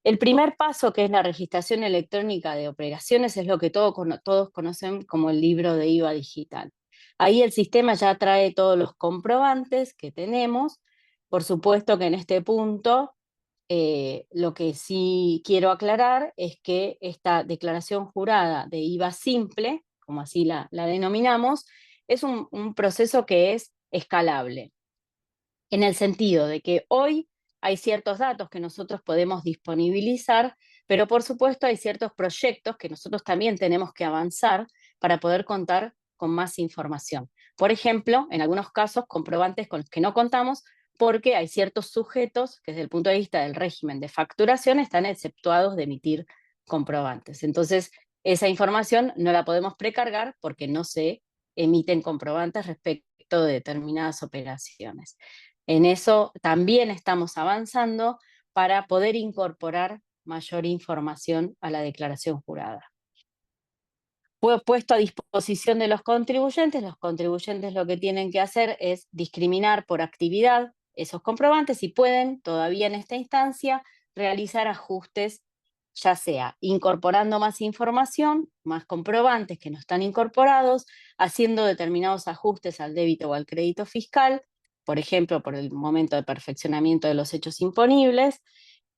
El primer paso, que es la registración electrónica de operaciones, es lo que todos conocen como el libro de IVA digital. Ahí el sistema ya trae todos los comprobantes que tenemos. Por supuesto que en este punto lo que sí quiero aclarar es que esta declaración jurada de IVA simple, como así la denominamos, es un proceso que es escalable, en el sentido de que hoy hay ciertos datos que nosotros podemos disponibilizar, pero por supuesto hay ciertos proyectos que nosotros también tenemos que avanzar para poder contar con más información. Por ejemplo, en algunos casos, comprobantes con los que no contamos porque hay ciertos sujetos que desde el punto de vista del régimen de facturación están exceptuados de emitir comprobantes. Entonces, esa información no la podemos precargar porque no se emiten comprobantes respecto de determinadas operaciones. En eso también estamos avanzando para poder incorporar mayor información a la declaración jurada. Fue puesto a disposición de los contribuyentes lo que tienen que hacer es discriminar por actividad esos comprobantes y pueden todavía en esta instancia realizar ajustes, ya sea incorporando más información, más comprobantes que no están incorporados, haciendo determinados ajustes al débito o al crédito fiscal, por ejemplo, por el momento de perfeccionamiento de los hechos imponibles,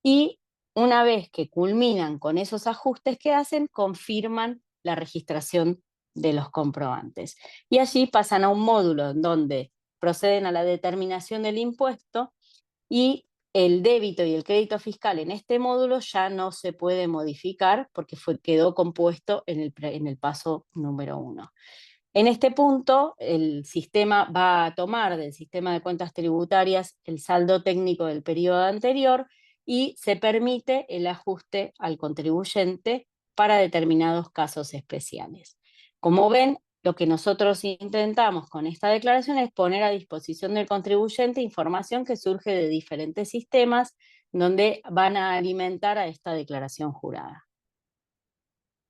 y una vez que culminan con esos ajustes que hacen, confirman la registración de los comprobantes. Y allí pasan a un módulo en donde proceden a la determinación del impuesto y el débito y el crédito fiscal en este módulo ya no se puede modificar porque quedó compuesto en el paso número 1. En este punto, el sistema va a tomar del sistema de cuentas tributarias el saldo técnico del periodo anterior y se permite el ajuste al contribuyente para determinados casos especiales. Como ven, lo que nosotros intentamos con esta declaración es poner a disposición del contribuyente información que surge de diferentes sistemas donde van a alimentar a esta declaración jurada.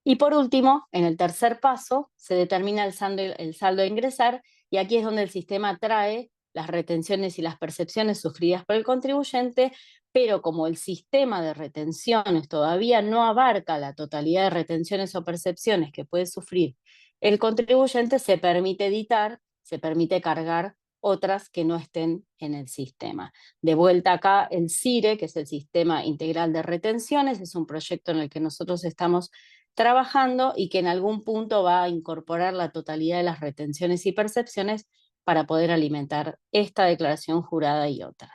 Y por último, en el tercer paso, se determina el saldo a ingresar, y aquí es donde el sistema trae las retenciones y las percepciones sufridas por el contribuyente, pero como el sistema de retenciones todavía no abarca la totalidad de retenciones o percepciones que puede sufrir el contribuyente, se permite editar, se permite cargar otras que no estén en el sistema. De vuelta acá, el SIRE, que es el Sistema Integral de Retenciones, es un proyecto en el que nosotros estamos trabajando y que en algún punto va a incorporar la totalidad de las retenciones y percepciones para poder alimentar esta declaración jurada y otras.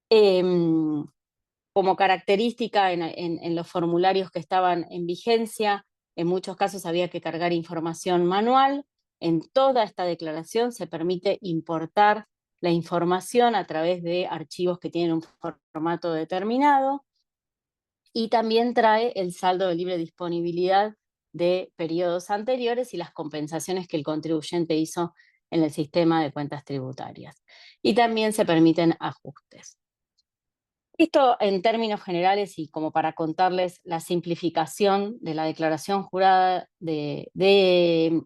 Como característica en los formularios que estaban en vigencia, en muchos casos había que cargar información manual. En toda esta declaración se permite importar la información a través de archivos que tienen un formato determinado, y también trae el saldo de libre disponibilidad de periodos anteriores y las compensaciones que el contribuyente hizo en el sistema de cuentas tributarias. Y también se permiten ajustes. Esto en términos generales y como para contarles la simplificación de la declaración jurada de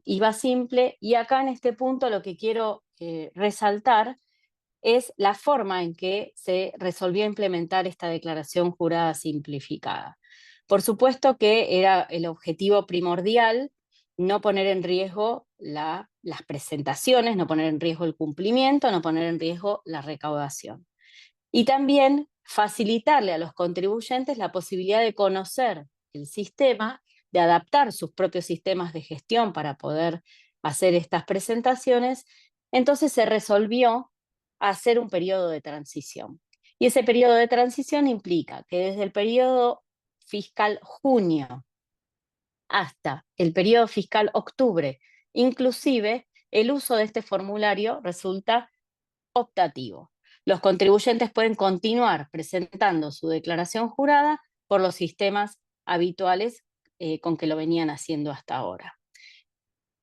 IVA simple, y acá en este punto lo que quiero resaltar es la forma en que se resolvió implementar esta declaración jurada simplificada. Por supuesto que era el objetivo primordial no poner en riesgo las presentaciones, no poner en riesgo el cumplimiento, no poner en riesgo la recaudación. Y también facilitarle a los contribuyentes la posibilidad de conocer el sistema, de adaptar sus propios sistemas de gestión para poder hacer estas presentaciones. Entonces se resolvió hacer un periodo de transición. Y ese periodo de transición implica que desde el periodo fiscal junio hasta el periodo fiscal octubre, inclusive, el uso de este formulario resulta optativo. Los contribuyentes pueden continuar presentando su declaración jurada por los sistemas habituales con que lo venían haciendo hasta ahora.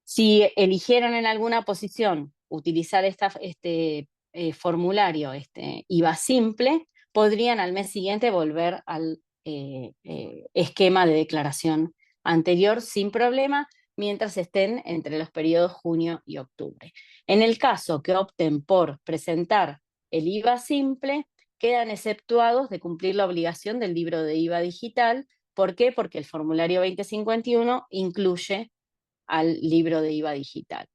Si eligieran en alguna posición utilizar este formulario, este IVA simple, podrían al mes siguiente volver al esquema de declaración anterior sin problema, mientras estén entre los periodos junio y octubre. En el caso que opten por presentar el IVA simple, quedan exceptuados de cumplir la obligación del libro de IVA digital. ¿Por qué? Porque el formulario 2051 incluye al libro de IVA digital.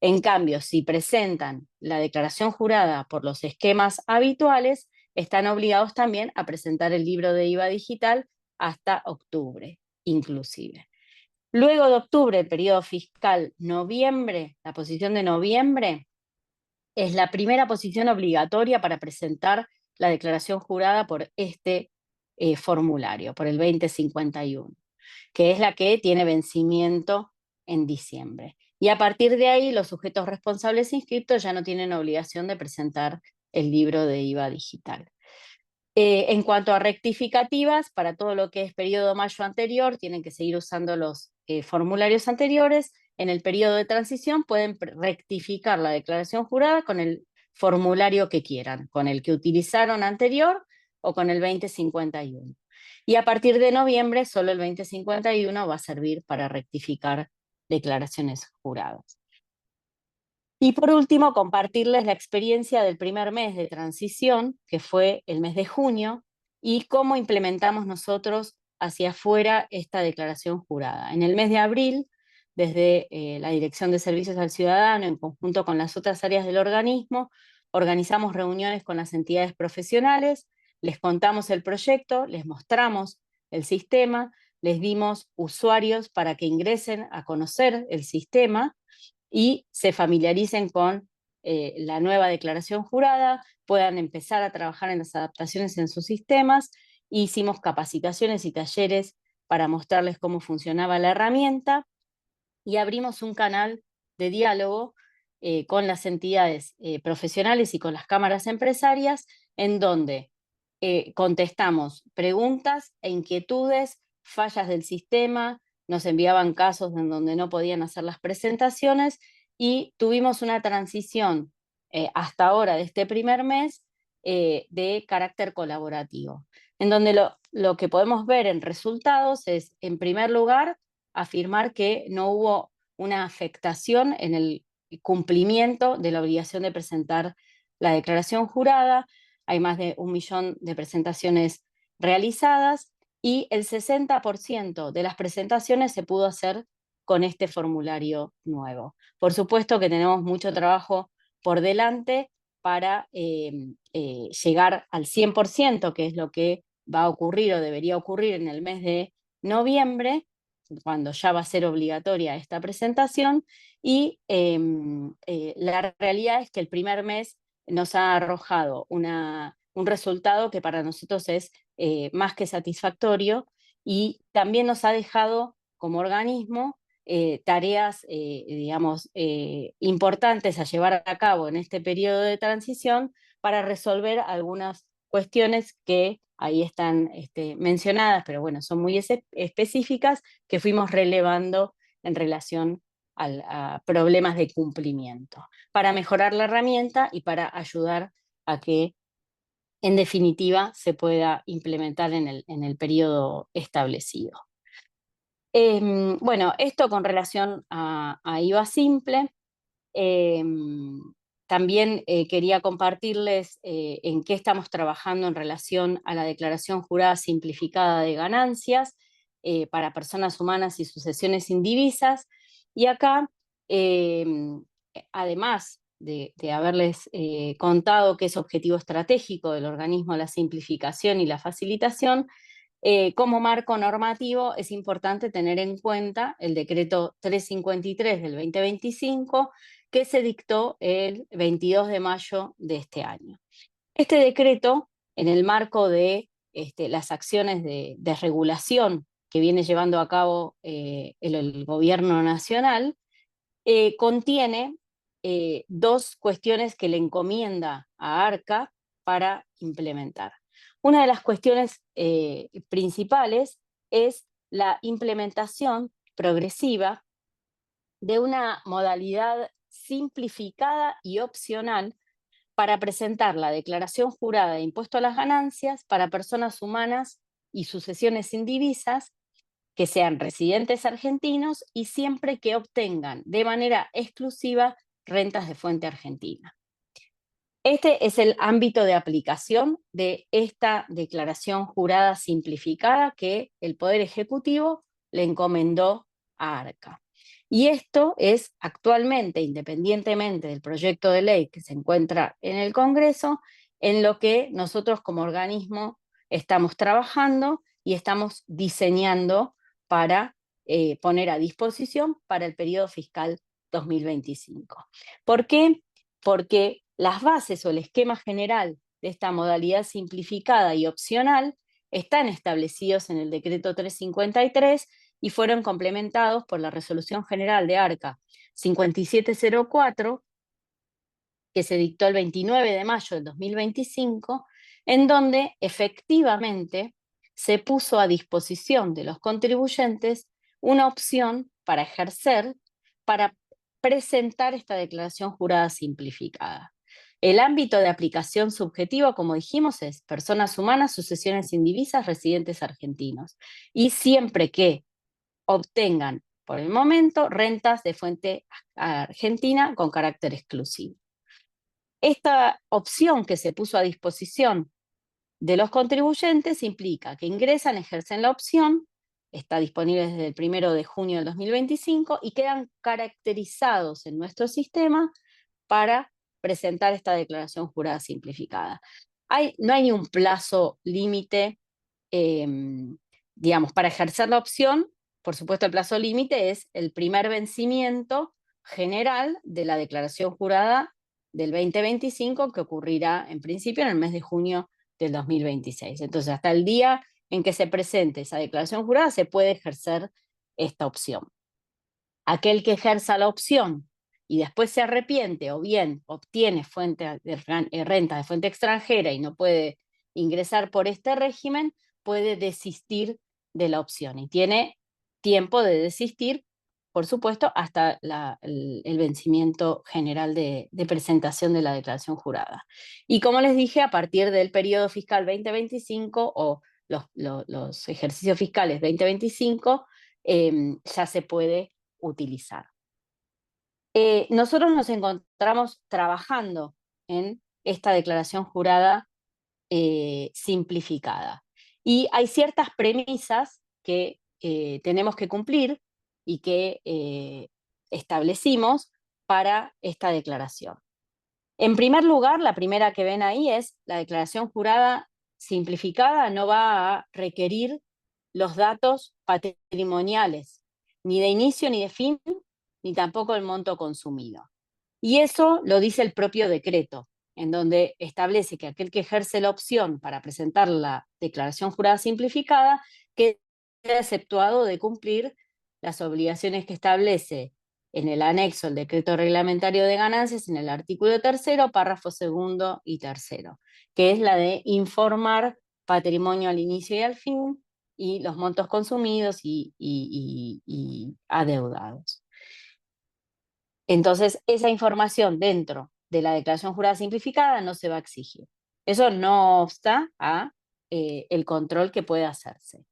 En cambio, si presentan la declaración jurada por los esquemas habituales, están obligados también a presentar el libro de IVA digital hasta octubre, inclusive. Luego de octubre, el periodo fiscal noviembre, la posición de noviembre, es la primera posición obligatoria para presentar la declaración jurada por este formulario, por el 2051, que es la que tiene vencimiento en diciembre. Y a partir de ahí, los sujetos responsables inscriptos ya no tienen obligación de presentar el libro de IVA digital. En cuanto a rectificativas, para todo lo que es periodo mayo anterior, tienen que seguir usando los formularios anteriores. En el periodo de transición pueden rectificar la declaración jurada con el formulario que quieran, con el que utilizaron anterior o con el 2051. Y a partir de noviembre, solo el 2051 va a servir para rectificar declaraciones juradas. Y por último, compartirles la experiencia del primer mes de transición, que fue el mes de junio, y cómo implementamos nosotros hacia afuera esta declaración jurada. En el mes de abril, desde la Dirección de Servicios al Ciudadano, en conjunto con las otras áreas del organismo, organizamos reuniones con las entidades profesionales, les contamos el proyecto, les mostramos el sistema, les dimos usuarios para que ingresen a conocer el sistema y se familiaricen con la nueva declaración jurada, puedan empezar a trabajar en las adaptaciones en sus sistemas. Hicimos capacitaciones y talleres para mostrarles cómo funcionaba la herramienta y abrimos un canal de diálogo con las entidades profesionales y con las cámaras empresarias, en donde contestamos preguntas e inquietudes, fallas del sistema, nos enviaban casos en donde no podían hacer las presentaciones y tuvimos una transición hasta ahora de este primer mes de carácter colaborativo, en donde lo que podemos ver en resultados es, en primer lugar, afirmar que no hubo una afectación en el cumplimiento de la obligación de presentar la declaración jurada. Hay más de 1 millón de presentaciones realizadas y el 60% de las presentaciones se pudo hacer con este formulario nuevo. Por supuesto que tenemos mucho trabajo por delante para llegar al 100%, que es lo que va a ocurrir o debería ocurrir en el mes de noviembre, cuando ya va a ser obligatoria esta presentación, y la realidad es que el primer mes nos ha arrojado un resultado que para nosotros es más que satisfactorio, y también nos ha dejado como organismo tareas, digamos, importantes a llevar a cabo en este periodo de transición para resolver algunas cuestiones que ahí están mencionadas, pero bueno, son muy específicas, que fuimos relevando en relación a problemas de cumplimiento, para mejorar la herramienta y para ayudar a que, en definitiva, se pueda implementar en el periodo establecido. Bueno, esto con relación a IVA simple. También quería compartirles en qué estamos trabajando en relación a la declaración jurada simplificada de ganancias para personas humanas y sucesiones indivisas. Y acá, además de haberles contado que es objetivo estratégico del organismo la simplificación y la facilitación, como marco normativo es importante tener en cuenta el decreto 353 del 2025, que se dictó el 22 de mayo de este año. Este decreto, en el marco de las acciones de regulación que viene llevando a cabo el Gobierno Nacional, contiene 2 cuestiones que le encomienda a ARCA para implementar. Una de las cuestiones principales es la implementación progresiva de una modalidad simplificada y opcional para presentar la declaración jurada de impuesto a las ganancias para personas humanas y sucesiones indivisas que sean residentes argentinos y siempre que obtengan de manera exclusiva rentas de fuente argentina. Este es el ámbito de aplicación de esta declaración jurada simplificada que el Poder Ejecutivo le encomendó a ARCA. Y esto es actualmente, independientemente del proyecto de ley que se encuentra en el Congreso, en lo que nosotros como organismo estamos trabajando y estamos diseñando para poner a disposición para el periodo fiscal 2025. ¿Por qué? Porque las bases o el esquema general de esta modalidad simplificada y opcional están establecidos en el decreto 353 y fueron complementados por la Resolución General de ARCA 5704, que se dictó el 29 de mayo del 2025, en donde efectivamente se puso a disposición de los contribuyentes una opción para ejercer, para presentar esta declaración jurada simplificada. El ámbito de aplicación subjetiva, como dijimos, es personas humanas, sucesiones indivisas, residentes argentinos. Y siempre que obtengan, por el momento, rentas de fuente argentina con carácter exclusivo. Esta opción que se puso a disposición de los contribuyentes implica que ingresan, ejercen la opción, está disponible desde el 1 de junio del 2025 y quedan caracterizados en nuestro sistema para presentar esta declaración jurada simplificada. No hay ni un plazo límite, digamos, para ejercer la opción. Por supuesto, el plazo límite es el primer vencimiento general de la declaración jurada del 2025, que ocurrirá en principio en el mes de junio del 2026. Entonces, hasta el día en que se presente esa declaración jurada se puede ejercer esta opción. Aquel que ejerza la opción y después se arrepiente o bien obtiene renta de fuente extranjera y no puede ingresar por este régimen, puede desistir de la opción y tiene tiempo de desistir, por supuesto, hasta el vencimiento general de presentación de la declaración jurada. Y como les dije, a partir del periodo fiscal 2025 o los ejercicios fiscales 2025, ya se puede utilizar. Nosotros nos encontramos trabajando en esta declaración jurada simplificada. Y hay ciertas premisas que tenemos que cumplir y que establecimos para esta declaración. En primer lugar, la primera que ven ahí es la declaración jurada simplificada no va a requerir los datos patrimoniales, ni de inicio ni de fin, ni tampoco el monto consumido. Y eso lo dice el propio decreto, en donde establece que aquel que ejerce la opción para presentar la declaración jurada simplificada queda exceptuado de cumplir las obligaciones que establece en el anexo el decreto reglamentario de ganancias en el artículo 3º, párrafo 2º y 3º, que es la de informar patrimonio al inicio y al fin y los montos consumidos y adeudados. Entonces, esa información dentro de la declaración jurada simplificada no se va a exigir. Eso no obsta a el control que puede hacerse.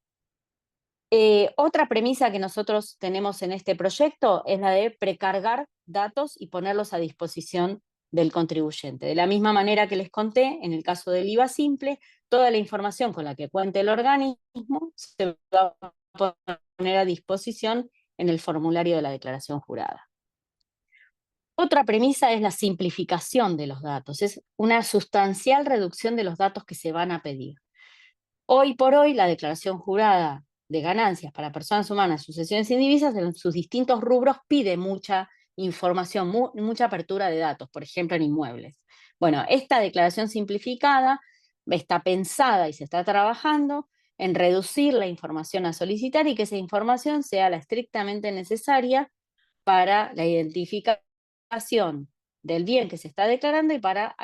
Otra premisa que nosotros tenemos en este proyecto es la de precargar datos y ponerlos a disposición del contribuyente. De la misma manera que les conté, en el caso del IVA simple, toda la información con la que cuente el organismo se va a poner a disposición en el formulario de la declaración jurada. Otra premisa es la simplificación de los datos, es una sustancial reducción de los datos que se van a pedir. Hoy por hoy, la declaración jurada de ganancias para personas humanas, sucesiones y divisas, en sus distintos rubros pide mucha información, mucha apertura de datos, por ejemplo en inmuebles. Bueno, esta declaración simplificada está pensada y se está trabajando en reducir la información a solicitar y que esa información sea la estrictamente necesaria para la identificación del bien que se está declarando y para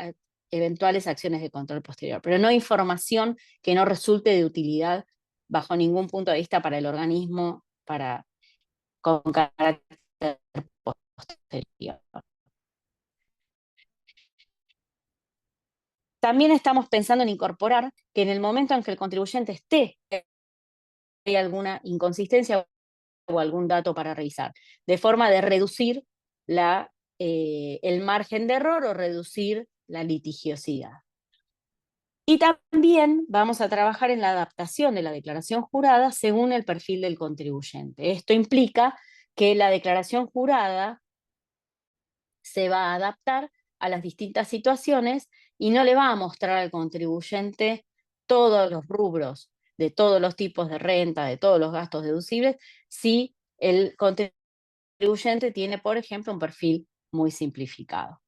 eventuales acciones de control posterior, pero no información que no resulte de utilidad bajo ningún punto de vista para el organismo con carácter posterior. También estamos pensando en incorporar que en el momento en que el contribuyente esté, hay alguna inconsistencia o algún dato para revisar, de forma de reducir el margen de error o reducir la litigiosidad. Y también vamos a trabajar en la adaptación de la declaración jurada según el perfil del contribuyente. Esto implica que la declaración jurada se va a adaptar a las distintas situaciones y no le va a mostrar al contribuyente todos los rubros de todos los tipos de renta, de todos los gastos deducibles, si el contribuyente tiene, por ejemplo, un perfil muy simplificado.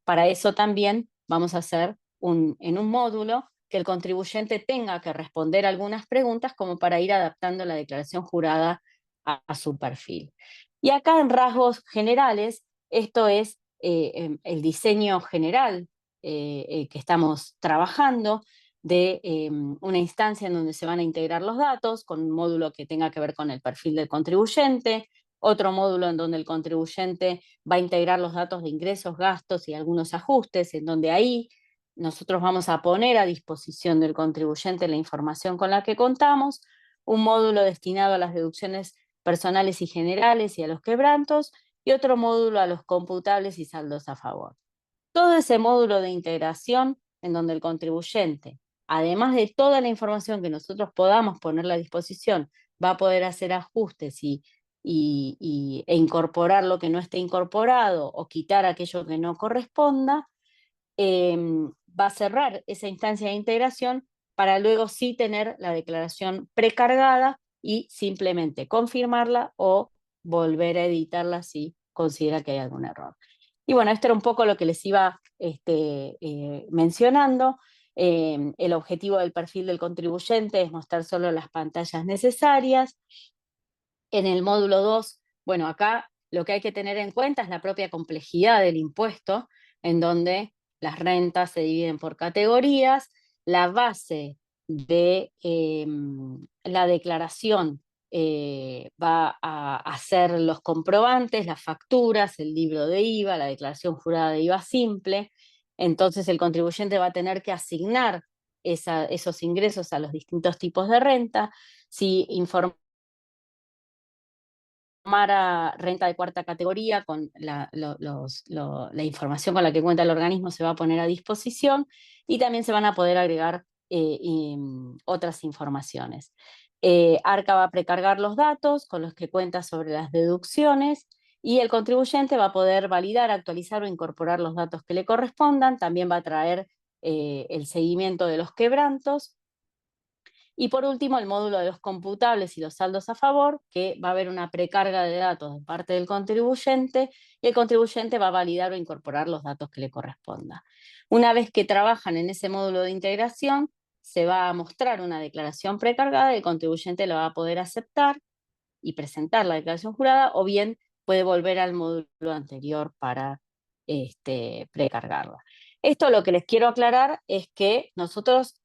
Para eso también vamos a hacer en un módulo que el contribuyente tenga que responder algunas preguntas como para ir adaptando la declaración jurada a su perfil. Y acá en rasgos generales, esto es el diseño general que estamos trabajando de una instancia en donde se van a integrar los datos, con un módulo que tenga que ver con el perfil del contribuyente, otro módulo en donde el contribuyente va a integrar los datos de ingresos, gastos y algunos ajustes, en donde ahí nosotros vamos a poner a disposición del contribuyente la información con la que contamos, un módulo destinado a las deducciones personales y generales y a los quebrantos, y otro módulo a los computables y saldos a favor. Todo ese módulo de integración en donde el contribuyente, además de toda la información que nosotros podamos ponerle a disposición, va a poder hacer ajustes e incorporar lo que no esté incorporado o quitar aquello que no corresponda, va a cerrar esa instancia de integración para luego sí tener la declaración precargada y simplemente confirmarla o volver a editarla si considera que hay algún error. Y bueno, esto era un poco lo que les iba mencionando. El objetivo del perfil del contribuyente es mostrar solo las pantallas necesarias. En el módulo 2, bueno, acá lo que hay que tener en cuenta es la propia complejidad del impuesto, en donde las rentas se dividen por categorías, la base de la declaración va a hacer los comprobantes, las facturas, el libro de IVA, la declaración jurada de IVA simple. Entonces el contribuyente va a tener que asignar esos ingresos a los distintos tipos de renta. Si a renta de cuarta categoría, con la información con la que cuenta el organismo se va a poner a disposición, y también se van a poder agregar otras informaciones. ARCA va a precargar los datos con los que cuenta sobre las deducciones, y el contribuyente va a poder validar, actualizar o incorporar los datos que le correspondan. También va a traer el seguimiento de los quebrantos. Y por último, el módulo de los computables y los saldos a favor, que va a haber una precarga de datos de parte del contribuyente, y el contribuyente va a validar o incorporar los datos que le corresponda. Una vez que trabajan en ese módulo de integración, se va a mostrar una declaración precargada, y el contribuyente la va a poder aceptar y presentar la declaración jurada, o bien puede volver al módulo anterior para precargarla. Esto, lo que les quiero aclarar es que nosotros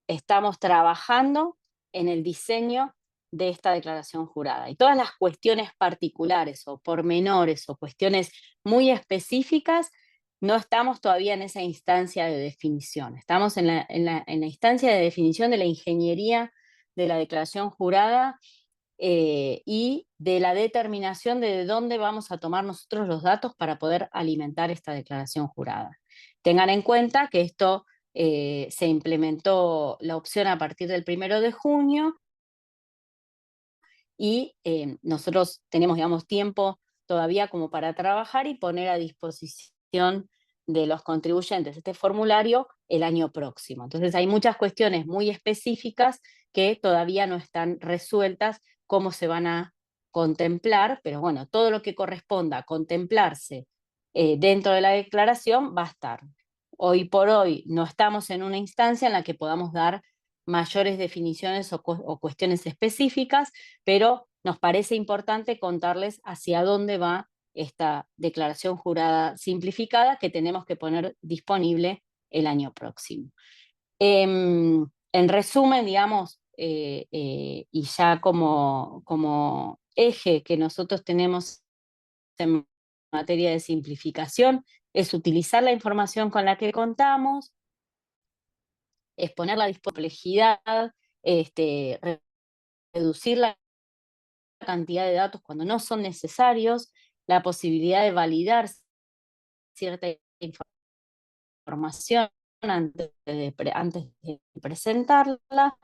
estamos trabajando en el diseño de esta declaración jurada, y todas las cuestiones particulares o pormenores o cuestiones muy específicas no estamos todavía en esa instancia de definición. Estamos en la instancia de definición de la ingeniería de la declaración jurada y de la determinación de dónde vamos a tomar nosotros los datos para poder alimentar esta declaración jurada. Tengan en cuenta que esto se implementó la opción a partir del 1 de junio, y nosotros tenemos, digamos, tiempo todavía como para trabajar y poner a disposición de los contribuyentes este formulario el año próximo. Entonces hay muchas cuestiones muy específicas que todavía no están resueltas, cómo se van a contemplar, pero bueno, todo lo que corresponda a contemplarse dentro de la declaración va a estar. Hoy por hoy no estamos en una instancia en la que podamos dar mayores definiciones o cuestiones específicas, pero nos parece importante contarles hacia dónde va esta declaración jurada simplificada que tenemos que poner disponible el año próximo. En resumen, digamos, y ya como eje que nosotros tenemos en materia de simplificación, es utilizar la información con la que contamos, exponer la complejidad, reducir la cantidad de datos cuando no son necesarios, la posibilidad de validar cierta información antes de presentarla.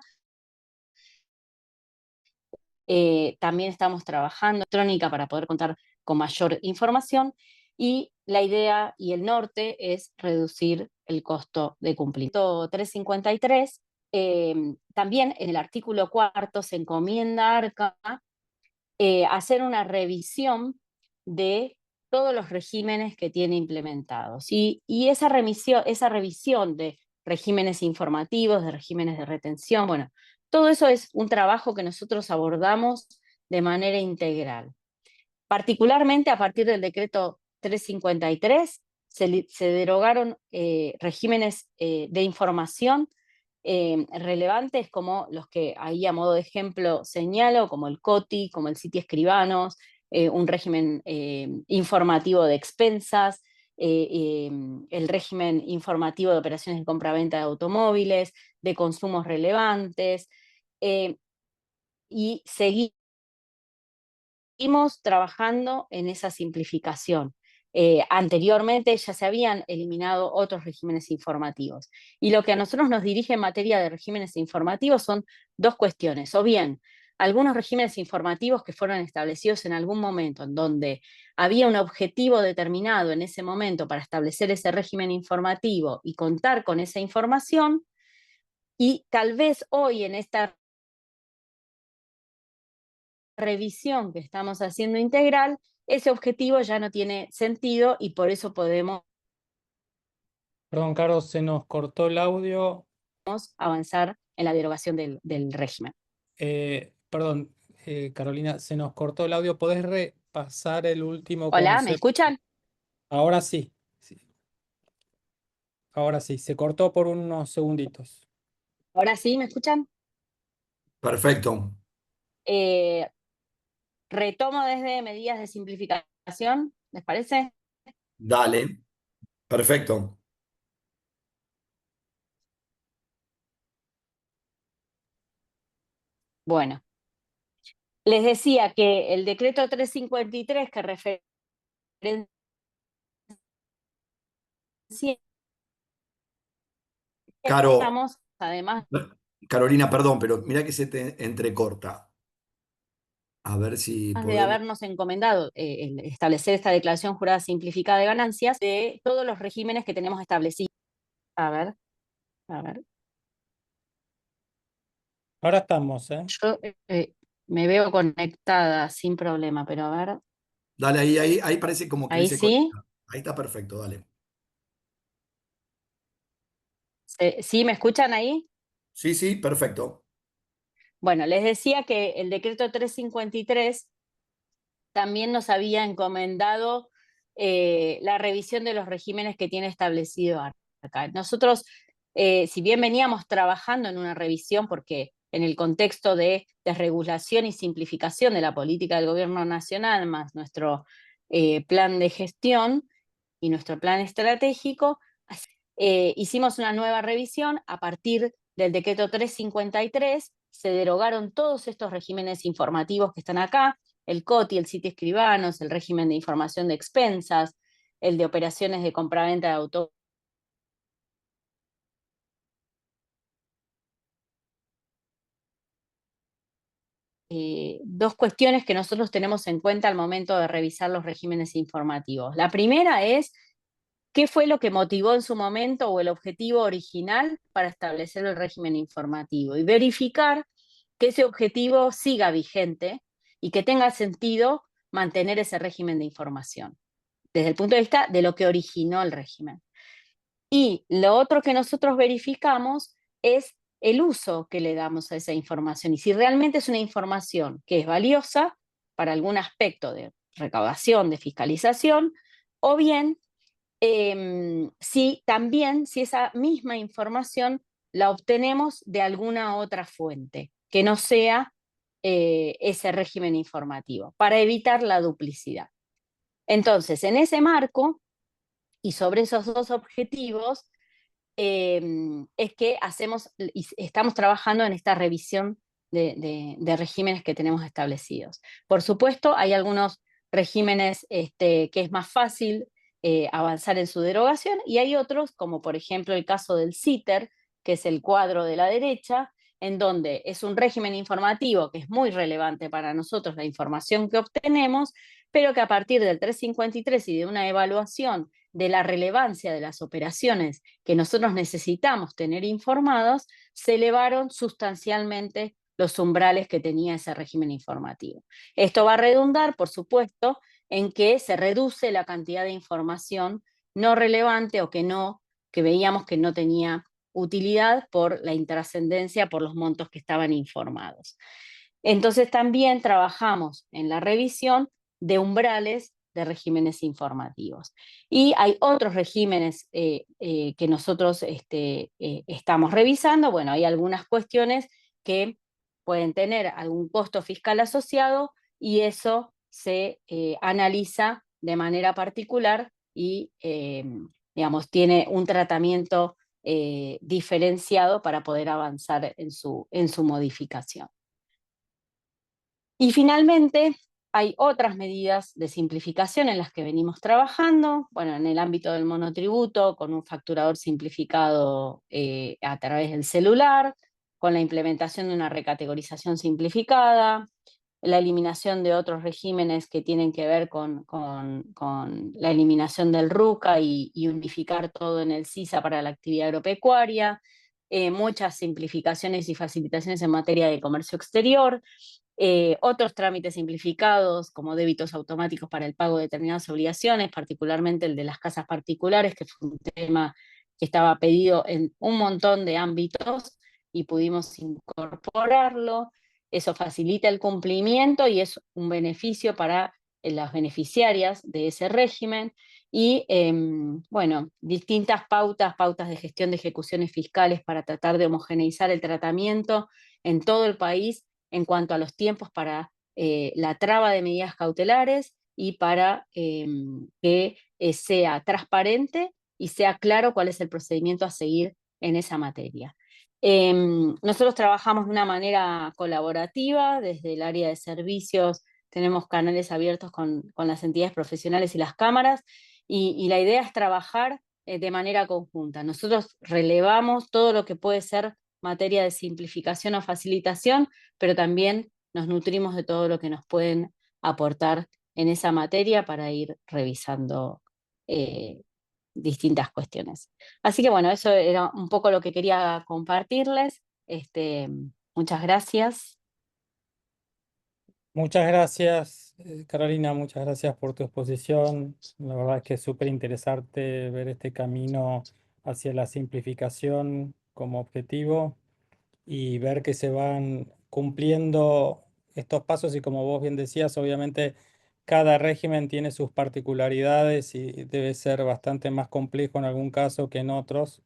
También estamos trabajando en electrónica para poder contar con mayor información, y la idea y el norte es reducir el costo de cumplimiento. 353, también en el artículo 4 se encomienda a ARCA hacer una revisión de todos los regímenes que tiene implementados. Y esa revisión de regímenes informativos, de regímenes de retención, bueno, todo eso es un trabajo que nosotros abordamos de manera integral. Particularmente a partir del decreto 353 se derogaron regímenes de información relevantes, como los que ahí a modo de ejemplo señalo, como el COTI, como el Siti Escribanos, un régimen informativo de expensas, el régimen informativo de operaciones de compra-venta de automóviles, de consumos relevantes, y seguimos trabajando en esa simplificación. Anteriormente ya se habían eliminado otros regímenes informativos. Y lo que a nosotros nos dirige en materia de regímenes informativos son dos cuestiones: o bien algunos regímenes informativos que fueron establecidos en algún momento, en donde había un objetivo determinado en ese momento para establecer ese régimen informativo y contar con esa información, y tal vez hoy en esta revisión que estamos haciendo integral, ese objetivo ya no tiene sentido y por eso podemos Perdón, Carlos, se nos cortó el audio. avanzar en la derogación del régimen. Perdón, Carolina, se nos cortó el audio. ¿Podés repasar el último Hola, ¿me concepto? escuchan? Ahora sí, sí. Ahora sí, se cortó por unos segunditos. ¿Ahora sí me escuchan? Perfecto. Eh, Retomo desde medidas de simplificación, ¿les parece? Dale. Perfecto. Bueno, les decía que el decreto 353 que referencia Caro, además Carolina, perdón, pero mira que se te entrecorta. A ver si de podemos. habernos encomendado el establecer esta declaración jurada simplificada de ganancias de todos los regímenes que tenemos establecidos. A ver, a ver. Ahora estamos, ¿eh? Yo me veo conectada sin problema, pero a ver. Dale, ahí parece como que Ahí dice sí. conecta. Ahí está perfecto, dale. ¿Sí me escuchan ahí? Sí, sí, perfecto. Bueno, les decía que el decreto 353 también nos había encomendado la revisión de los regímenes que tiene establecido acá. Nosotros, si bien veníamos trabajando en una revisión, porque en el contexto de desregulación y simplificación de la política del gobierno nacional, más nuestro plan de gestión y nuestro plan estratégico, hicimos una nueva revisión a partir del decreto 353, se derogaron todos estos regímenes informativos que están acá, el COTI, el sitio escribanos, el régimen de información de expensas, el de operaciones de compraventa de auto. Dos cuestiones que nosotros tenemos en cuenta al momento de revisar los regímenes informativos. La primera es qué fue lo que motivó en su momento o el objetivo original para establecer el régimen informativo y verificar que ese objetivo siga vigente y que tenga sentido mantener ese régimen de información desde el punto de vista de lo que originó el régimen. Y lo otro que nosotros verificamos es el uso que le damos a esa información y si realmente es una información que es valiosa para algún aspecto de recaudación, de fiscalización, o bien si también, si esa misma información la obtenemos de alguna otra fuente, que no sea ese régimen informativo, para evitar la duplicidad. Entonces, en ese marco, y sobre esos dos objetivos, es que estamos trabajando en esta revisión de regímenes que tenemos establecidos. Por supuesto, hay algunos regímenes que es más fácil avanzar en su derogación y hay otros, como por ejemplo el caso del CITER, que es el cuadro de la derecha, en donde es un régimen informativo que es muy relevante para nosotros, la información que obtenemos, pero que a partir del 353 y de una evaluación de la relevancia de las operaciones que nosotros necesitamos tener informados, se elevaron sustancialmente los umbrales que tenía ese régimen informativo. Esto va a redundar, por supuesto, en que se reduce la cantidad de información no relevante o que veíamos que no tenía utilidad por la intrascendencia, por los montos que estaban informados. Entonces también trabajamos en la revisión de umbrales de regímenes informativos. Y hay otros regímenes que nosotros estamos revisando. Bueno, hay algunas cuestiones que pueden tener algún costo fiscal asociado y eso se analiza de manera particular y, digamos, tiene un tratamiento diferenciado para poder avanzar en su modificación. Y finalmente, hay otras medidas de simplificación en las que venimos trabajando, bueno, en el ámbito del monotributo, con un facturador simplificado a través del celular, con la implementación de una recategorización simplificada, la eliminación de otros regímenes que tienen que ver con la eliminación del RUCA y unificar todo en el CISA para la actividad agropecuaria, muchas simplificaciones y facilitaciones en materia de comercio exterior, Otros trámites simplificados, como débitos automáticos para el pago de determinadas obligaciones, particularmente el de las casas particulares, que fue un tema que estaba pedido en un montón de ámbitos y pudimos incorporarlo. Eso facilita el cumplimiento y es un beneficio para las beneficiarias de ese régimen. Y bueno, distintas pautas de gestión de ejecuciones fiscales para tratar de homogeneizar el tratamiento en todo el país en cuanto a los tiempos para la traba de medidas cautelares y para que sea transparente y sea claro cuál es el procedimiento a seguir en esa materia. Nosotros trabajamos de una manera colaborativa, desde el área de servicios tenemos canales abiertos con las entidades profesionales y las cámaras, y la idea es trabajar de manera conjunta. Nosotros relevamos todo lo que puede ser materia de simplificación o facilitación, pero también nos nutrimos de todo lo que nos pueden aportar en esa materia para ir revisando distintas cuestiones. Así que bueno, eso era un poco lo que quería compartirles. Muchas gracias. Muchas gracias, Carolina, muchas gracias por tu exposición. La verdad es que es súper interesante ver este camino hacia la simplificación como objetivo y ver que se van cumpliendo estos pasos y como vos bien decías, obviamente cada régimen tiene sus particularidades y debe ser bastante más complejo en algún caso que en otros.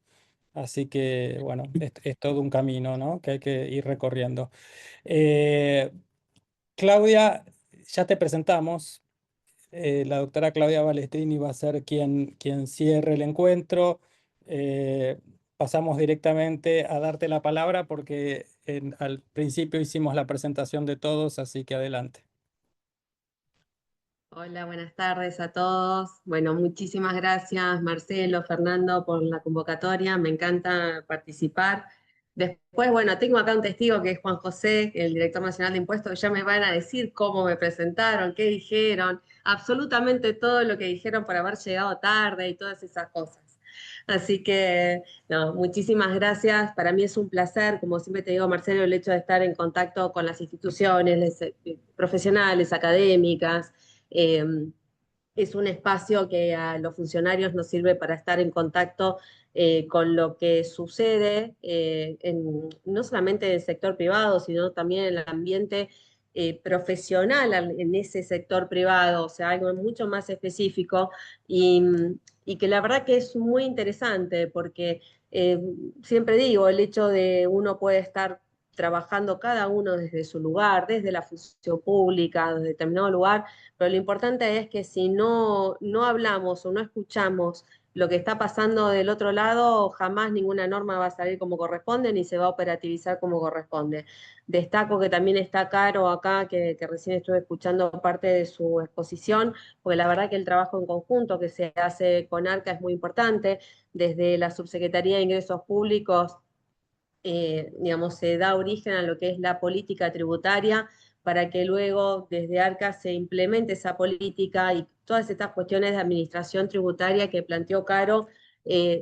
Así que, bueno, es todo un camino, ¿no? Que hay que ir recorriendo. Eh, Claudia, ya te presentamos. La doctora Claudia Balestrini va a ser quien cierre el encuentro. Eh, Pasamos directamente a darte la palabra porque al principio hicimos la presentación de todos, así que adelante. Hola, buenas tardes a todos. Bueno, muchísimas gracias Marcelo, Fernando por la convocatoria. Me encanta participar. Después, bueno, tengo acá un testigo que es Juan José, el director nacional de impuestos, que ya me van a decir cómo me presentaron, qué dijeron, absolutamente todo lo que dijeron por haber llegado tarde y todas esas cosas. Así que, no, muchísimas gracias. Para mí es un placer, como siempre te digo, Marcelo, el hecho de estar en contacto con las instituciones profesionales, académicas. Eh, es un espacio que a los funcionarios nos sirve para estar en contacto con lo que sucede, no solamente en el sector privado, sino también en el ambiente profesional en ese sector privado, o sea, algo mucho más específico y, y que la verdad que es muy interesante porque eh, siempre digo, el hecho de uno puede estar trabajando cada uno desde su lugar, desde la función pública, desde determinado lugar, pero lo importante es que si no hablamos o no escuchamos lo que está pasando del otro lado, jamás ninguna norma va a salir como corresponde ni se va a operativizar como corresponde. Destaco que también está Caro acá, que recién estuve escuchando parte de su exposición, porque la verdad que el trabajo en conjunto que se hace con ARCA es muy importante, desde la Subsecretaría de Ingresos Públicos digamos, se da origen a lo que es la política tributaria para que luego desde ARCA se implemente esa política y todas estas cuestiones de administración tributaria que planteó Caro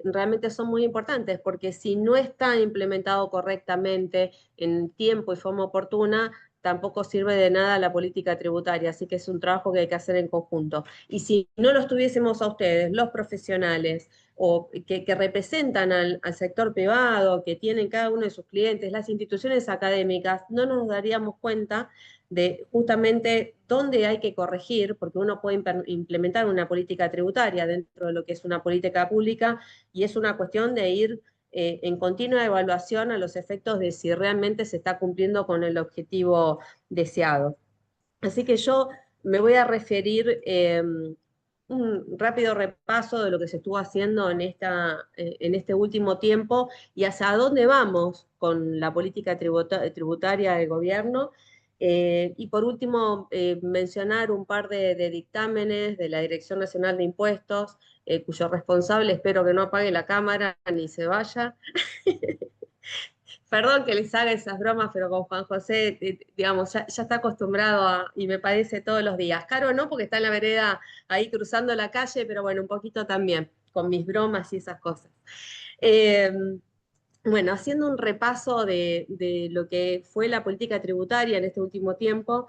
realmente son muy importantes porque si no está implementado correctamente en tiempo y forma oportuna, tampoco sirve de nada la política tributaria, así que es un trabajo que hay que hacer en conjunto. Y si no los tuviésemos a ustedes, los profesionales, o que representan al sector privado, que tienen cada uno de sus clientes, las instituciones académicas, no nos daríamos cuenta de justamente dónde hay que corregir, porque uno puede implementar una política tributaria dentro de lo que es una política pública, y es una cuestión de ir en continua evaluación a los efectos de si realmente se está cumpliendo con el objetivo deseado. Así que yo me voy a referir un rápido repaso de lo que se estuvo haciendo en este último tiempo y hacia dónde vamos con la política tributaria del gobierno. Y por último, mencionar un par de dictámenes de la Dirección Nacional de Impuestos, cuyo responsable espero que no apague la cámara ni se vaya. Perdón que les haga esas bromas, pero con Juan José, digamos, ya está acostumbrado y me padece todos los días. Caro no, porque está en la vereda ahí cruzando la calle, pero bueno, un poquito también, con mis bromas y esas cosas. Eh, bueno, haciendo un repaso de lo que fue la política tributaria en este último tiempo,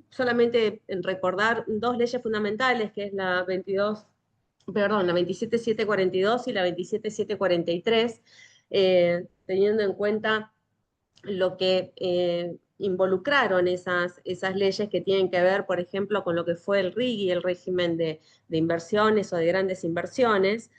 solamente en recordar dos leyes fundamentales, que es la 27742 y la 27743, teniendo en cuenta lo que involucraron esas leyes que tienen que ver, por ejemplo, con lo que fue el RIGI, el régimen de inversiones o de grandes inversiones,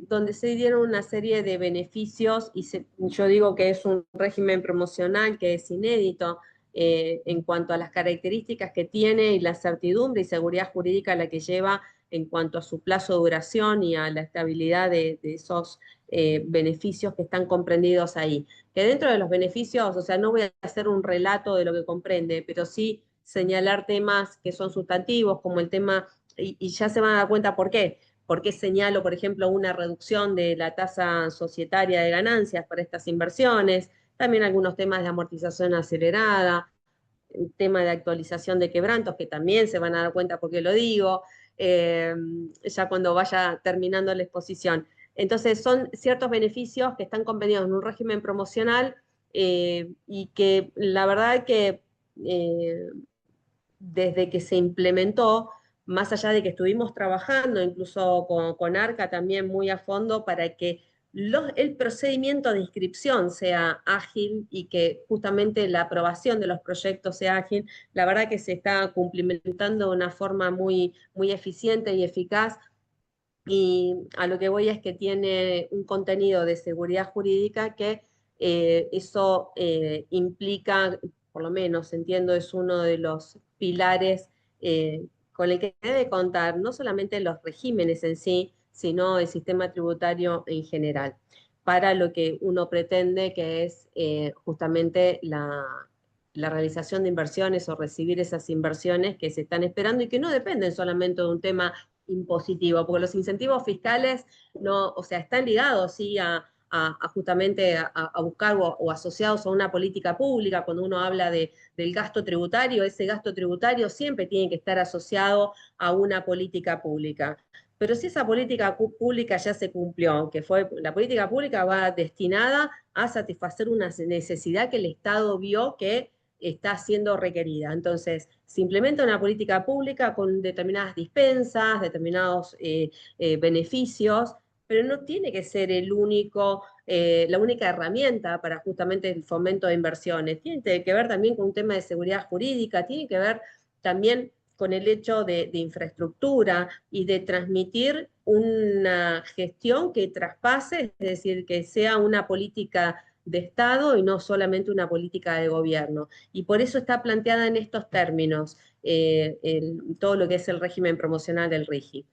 donde se dieron una serie de beneficios y yo digo que es un régimen promocional que es inédito en cuanto a las características que tiene y la certidumbre y seguridad jurídica a la que lleva en cuanto a su plazo de duración y a la estabilidad de esos beneficios que están comprendidos ahí. Que dentro de los beneficios, o sea, no voy a hacer un relato de lo que comprende, pero sí señalar temas que son sustantivos, como el tema, y ya se van a dar cuenta por qué. ¿Por qué señalo, por ejemplo, una reducción de la tasa societaria de ganancias para estas inversiones? También algunos temas de amortización acelerada, el tema de actualización de quebrantos, que también se van a dar cuenta por qué lo digo, ya cuando vaya terminando la exposición. Entonces, son ciertos beneficios que están convenidos en un régimen promocional y que la verdad que desde que se implementó, más allá de que estuvimos trabajando incluso con ARCA también muy a fondo para que el procedimiento de inscripción sea ágil y que justamente la aprobación de los proyectos sea ágil, la verdad que se está cumplimentando de una forma muy, muy eficiente y eficaz. Y a lo que voy es que tiene un contenido de seguridad jurídica que eso implica, por lo menos entiendo, es uno de los pilares con el que debe contar no solamente los regímenes en sí, sino el sistema tributario en general, para lo que uno pretende, que es justamente la realización de inversiones o recibir esas inversiones que se están esperando y que no dependen solamente de un tema impositivo, porque los incentivos fiscales no, o sea, están ligados sí justamente a buscar o asociados a una política pública. Cuando uno habla del gasto tributario, ese gasto tributario siempre tiene que estar asociado a una política pública. Pero si esa política pública ya se cumplió, que fue la política pública va destinada a satisfacer una necesidad que el Estado vio que está siendo requerida. Entonces, se implementa una política pública con determinadas dispensas, determinados beneficios, pero no tiene que ser la única herramienta para justamente el fomento de inversiones. Tiene que ver también con un tema de seguridad jurídica, tiene que ver también con el hecho de infraestructura y de transmitir una gestión que traspase, es decir, que sea una política de Estado y no solamente una política de gobierno. Y por eso está planteada en estos términos todo lo que es el régimen promocional del RIGI.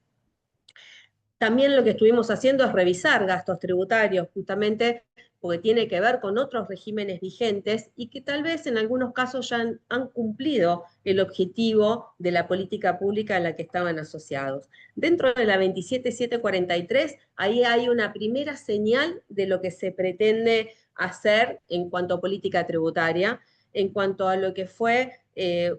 También lo que estuvimos haciendo es revisar gastos tributarios, justamente porque tiene que ver con otros regímenes vigentes y que tal vez en algunos casos ya han cumplido el objetivo de la política pública a la que estaban asociados. Dentro de la 27743, ahí hay una primera señal de lo que se pretende hacer en cuanto a política tributaria, en cuanto a lo que fue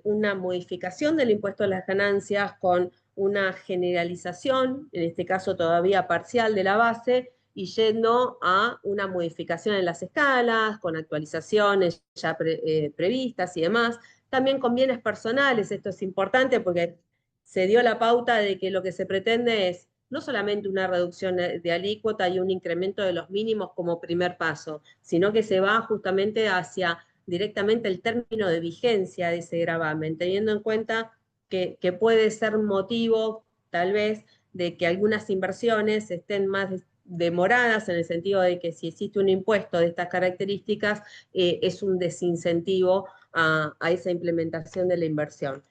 una modificación del impuesto a las ganancias con una generalización, en este caso todavía parcial de la base, y yendo a una modificación en las escalas, con actualizaciones ya previstas y demás. También con bienes personales, esto es importante porque se dio la pauta de que lo que se pretende es no solamente una reducción de alícuota y un incremento de los mínimos como primer paso, sino que se va justamente hacia directamente el término de vigencia de ese gravamen, teniendo en cuenta que puede ser motivo, tal vez, de que algunas inversiones estén más demoradas, en el sentido de que si existe un impuesto de estas características, es un desincentivo a esa implementación de la inversión.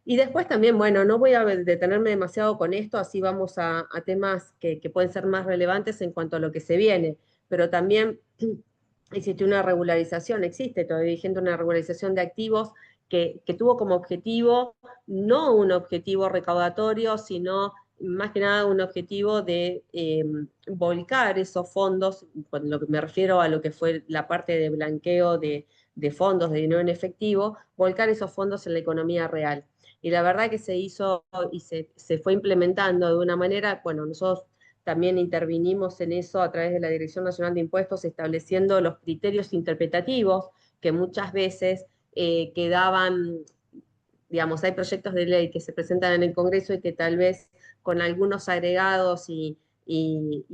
Y después también, bueno, no voy a detenerme demasiado con esto, así vamos a temas que pueden ser más relevantes en cuanto a lo que se viene, pero también existe una regularización, existe todavía vigente una regularización de activos que tuvo como objetivo no un objetivo recaudatorio, sino más que nada un objetivo de volcar esos fondos, con lo que me refiero a lo que fue la parte de blanqueo de fondos, de dinero en efectivo, volcar esos fondos en la economía real. Y la verdad que se hizo y se fue implementando de una manera, bueno, nosotros también intervinimos en eso a través de la Dirección Nacional de Impuestos, estableciendo los criterios interpretativos que muchas veces quedaban, digamos, hay proyectos de ley que se presentan en el Congreso y que tal vez con algunos agregados y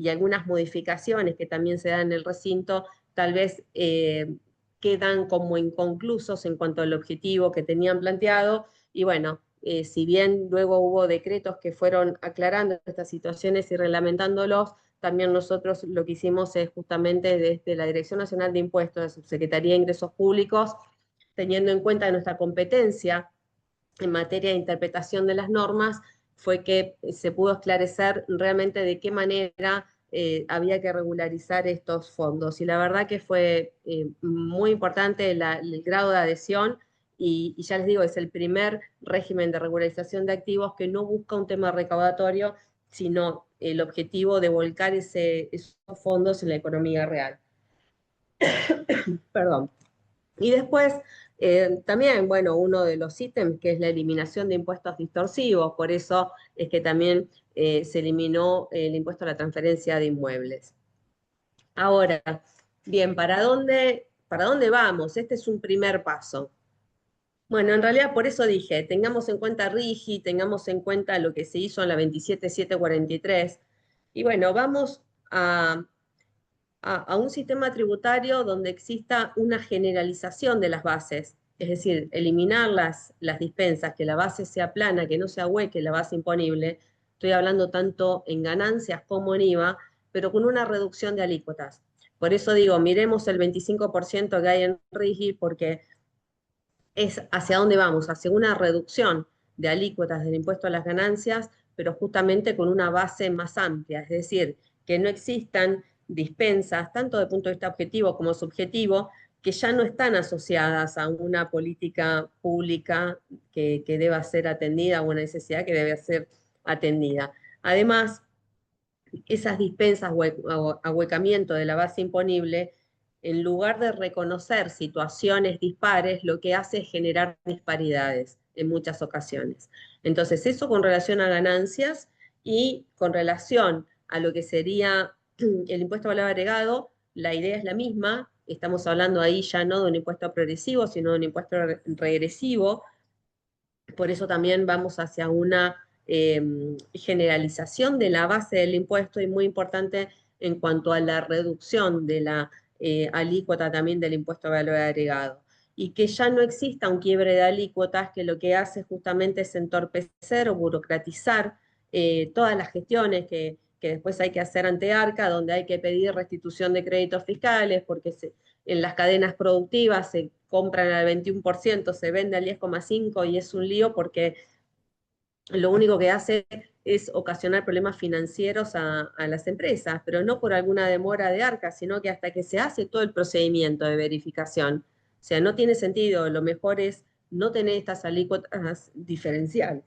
algunas modificaciones que también se dan en el recinto, tal vez quedan como inconclusos en cuanto al objetivo que tenían planteado. Y bueno, si bien luego hubo decretos que fueron aclarando estas situaciones y reglamentándolos, también nosotros lo que hicimos es justamente desde la Dirección Nacional de Impuestos, la Subsecretaría de Ingresos Públicos, teniendo en cuenta nuestra competencia en materia de interpretación de las normas, fue que se pudo esclarecer realmente de qué manera había que regularizar estos fondos. Y la verdad que fue muy importante el grado de adhesión, y ya les digo, es el primer régimen de regularización de activos que no busca un tema recaudatorio, sino el objetivo de volcar esos fondos en la economía real. Perdón. Y después, también, bueno, uno de los ítems que es la eliminación de impuestos distorsivos, por eso es que también se eliminó el impuesto a la transferencia de inmuebles. Ahora, bien, ¿para dónde vamos? Este es un primer paso. Bueno, en realidad por eso dije, tengamos en cuenta RIGI, tengamos en cuenta lo que se hizo en la 27743, y bueno, vamos a un sistema tributario donde exista una generalización de las bases, es decir, eliminar las dispensas, que la base sea plana, que no sea hueca la base imponible. Estoy hablando tanto en ganancias como en IVA, pero con una reducción de alícuotas. Por eso digo, miremos el 25% que hay en RIGI, porque es hacia dónde vamos, hacia una reducción de alícuotas del impuesto a las ganancias, pero justamente con una base más amplia, es decir, que no existan dispensas, tanto desde el punto de vista objetivo como subjetivo, que ya no están asociadas a una política pública que deba ser atendida, o una necesidad que debe ser atendida. Además, esas dispensas o ahuecamiento de la base imponible, en lugar de reconocer situaciones dispares, lo que hace es generar disparidades en muchas ocasiones. Entonces, eso con relación a ganancias, y con relación a lo que sería el impuesto al valor agregado, la idea es la misma. Estamos hablando ahí ya no de un impuesto progresivo, sino de un impuesto regresivo. Por eso también vamos hacia una generalización de la base del impuesto, y muy importante en cuanto a la reducción de la alícuota también del impuesto de valor agregado. Y que ya no exista un quiebre de alícuotas, que lo que hace justamente es entorpecer o burocratizar todas las gestiones que después hay que hacer ante ARCA, donde hay que pedir restitución de créditos fiscales, porque en las cadenas productivas se compran al 21%, se vende al 10,5%, y es un lío porque lo único que hace es ocasionar problemas financieros a las empresas, pero no por alguna demora de ARCA, sino que hasta que se hace todo el procedimiento de verificación. O sea, no tiene sentido, lo mejor es no tener estas alícuotas diferenciales.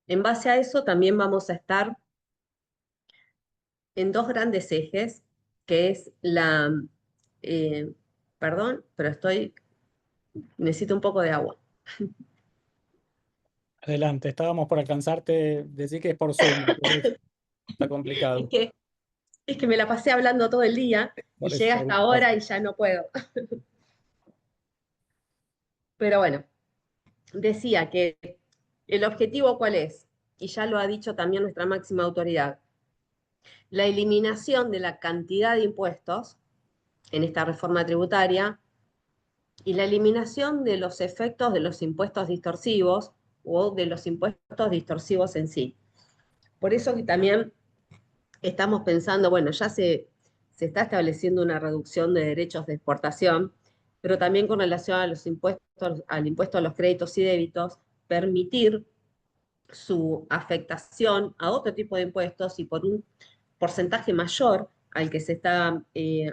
En base a eso también vamos a estar en dos grandes ejes, que es perdón, pero necesito un poco de agua. Adelante, estábamos por alcanzarte, decir que es por Zoom, entonces está Es complicado. que, es que me la pasé hablando todo el día y Por eso llega hasta ahora y ya no puedo. Pero bueno, decía que el objetivo, ¿cuál es? Y ya lo ha dicho también nuestra máxima autoridad: la eliminación de la cantidad de impuestos en esta reforma tributaria, y la eliminación de los efectos de los impuestos distorsivos o de los impuestos distorsivos en sí. Por eso que también estamos pensando, bueno, ya se está estableciendo una reducción de derechos de exportación, pero también con relación a los impuestos, al impuesto a los créditos y débitos, permitir su afectación a otro tipo de impuestos, y por un porcentaje mayor al que se está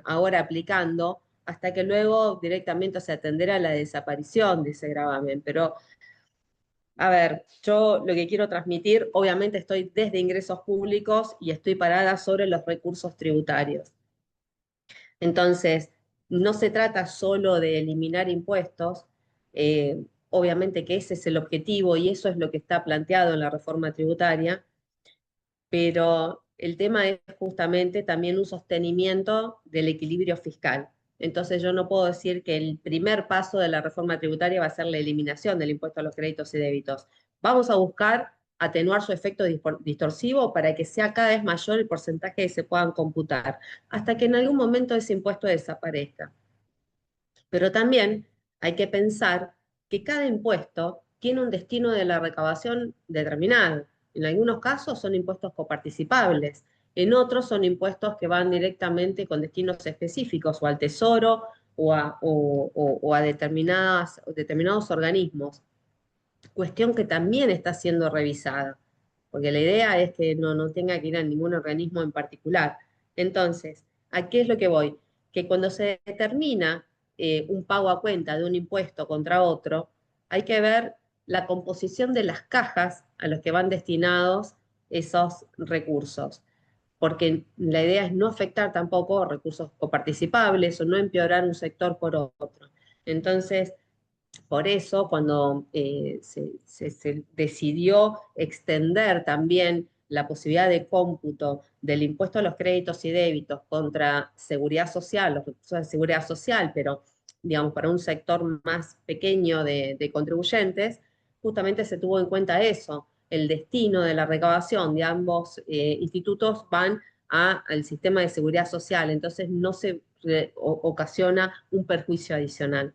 ahora aplicando, hasta que luego directamente se atenderá a la desaparición de ese gravamen. Pero, a ver, yo lo que quiero transmitir, obviamente estoy desde ingresos públicos y estoy parada sobre los recursos tributarios. Entonces, no se trata solo de eliminar impuestos, obviamente que ese es el objetivo y eso es lo que está planteado en la reforma tributaria, pero el tema es justamente también un sostenimiento del equilibrio fiscal. Entonces yo no puedo decir que el primer paso de la reforma tributaria va a ser la eliminación del impuesto a los créditos y débitos. Vamos a buscar atenuar su efecto distorsivo para que sea cada vez mayor el porcentaje que se puedan computar, hasta que en algún momento ese impuesto desaparezca. Pero también hay que pensar que cada impuesto tiene un destino de la recaudación determinado. En algunos casos son impuestos coparticipables, en otros son impuestos que van directamente con destinos específicos, o al tesoro o a determinados organismos. Cuestión que también está siendo revisada, porque la idea es que no tenga que ir a ningún organismo en particular. Entonces, ¿a qué es lo que voy? Que cuando se determina un pago a cuenta de un impuesto contra otro, hay que ver la composición de las cajas a los que van destinados esos recursos, porque la idea es no afectar tampoco recursos coparticipables o no empeorar un sector por otro. Entonces, por eso, cuando se decidió extender también la posibilidad de cómputo del impuesto a los créditos y débitos contra seguridad social, los recursos de seguridad social, pero digamos para un sector más pequeño de contribuyentes, justamente se tuvo en cuenta eso, el destino de la recaudación de ambos institutos van al sistema de seguridad social, entonces no se ocasiona un perjuicio adicional.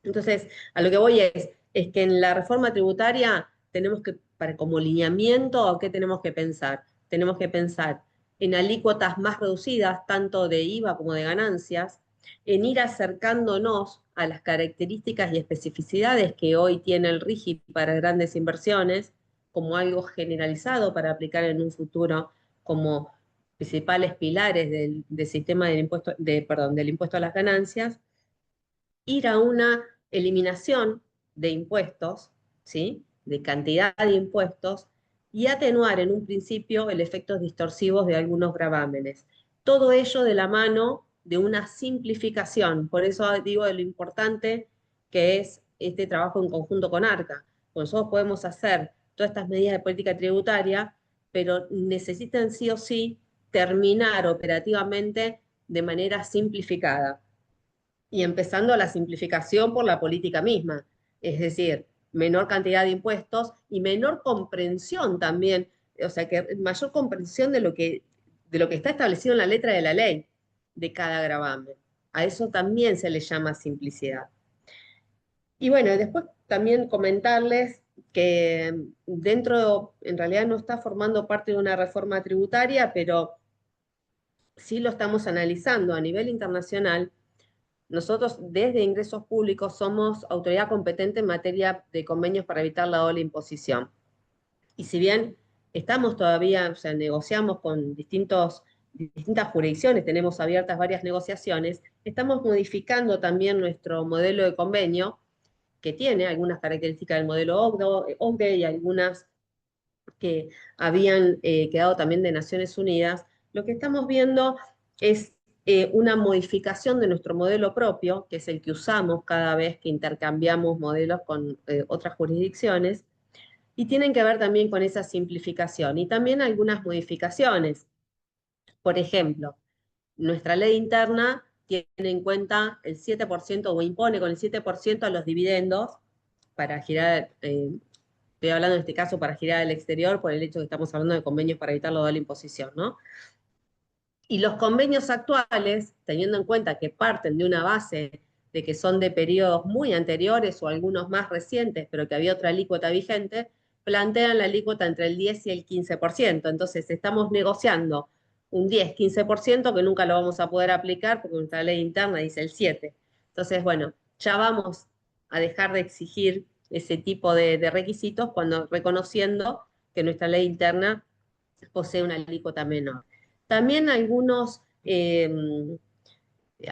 Entonces, a lo que voy es que en la reforma tributaria tenemos que, como lineamiento, ¿qué tenemos que pensar? Tenemos que pensar en alícuotas más reducidas, tanto de IVA como de ganancias, en ir acercándonos a las características y especificidades que hoy tiene el RIGI para grandes inversiones, como algo generalizado para aplicar en un futuro como principales pilares del sistema del impuesto, del impuesto a las ganancias, ir a una eliminación de impuestos, ¿sí? De cantidad de impuestos, y atenuar en un principio el efectos distorsivos de algunos gravámenes. Todo ello de la mano de una simplificación. Por eso digo de lo importante que es este trabajo en conjunto con ARCA. Nosotros podemos hacer todas estas medidas de política tributaria, pero necesitan sí o sí terminar operativamente de manera simplificada. Y empezando la simplificación por la política misma, es decir, menor cantidad de impuestos y menor comprensión también, o sea, que mayor comprensión de lo que está establecido en la letra de la ley de cada gravamen. A eso también se le llama simplicidad. Y bueno, después también comentarles que dentro, en realidad no está formando parte de una reforma tributaria, pero sí lo estamos analizando a nivel internacional. Nosotros desde Ingresos Públicos somos autoridad competente en materia de convenios para evitar la doble imposición. Y si bien estamos todavía, o sea, negociamos con distintas jurisdicciones, tenemos abiertas varias negociaciones, estamos modificando también nuestro modelo de convenio, que tiene algunas características del modelo OCDE y algunas que habían quedado también de Naciones Unidas. Lo que estamos viendo es una modificación de nuestro modelo propio, que es el que usamos cada vez que intercambiamos modelos con otras jurisdicciones, y tienen que ver también con esa simplificación y también algunas modificaciones. Por ejemplo, nuestra ley interna tiene en cuenta el 7% o impone con el 7% a los dividendos para girar, estoy hablando en este caso para girar al exterior por el hecho de que estamos hablando de convenios para evitar la doble imposición, ¿no? Y los convenios actuales, teniendo en cuenta que parten de una base de que son de periodos muy anteriores o algunos más recientes, pero que había otra alícuota vigente, plantean la alícuota entre el 10 y el 15%. Entonces estamos negociando un 10-15% que nunca lo vamos a poder aplicar porque nuestra ley interna dice el 7%. Entonces, bueno, ya vamos a dejar de exigir ese tipo de requisitos cuando reconociendo que nuestra ley interna posee una alícuota menor. También algunos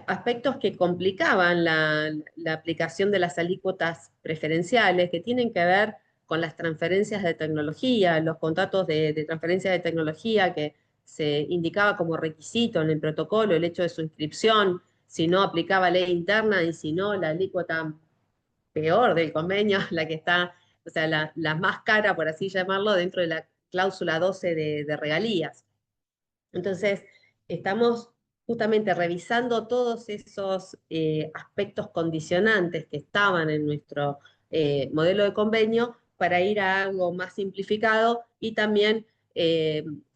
aspectos que complicaban la aplicación de las alícuotas preferenciales, que tienen que ver con las transferencias de tecnología, los contratos de transferencia de tecnología que se indicaba como requisito en el protocolo, el hecho de su inscripción, si no aplicaba ley interna y si no, la alícuota peor del convenio, la que está, o sea, la más cara, por así llamarlo, dentro de la cláusula 12 de regalías. Entonces, estamos justamente revisando todos esos aspectos condicionantes que estaban en nuestro modelo de convenio para ir a algo más simplificado y también,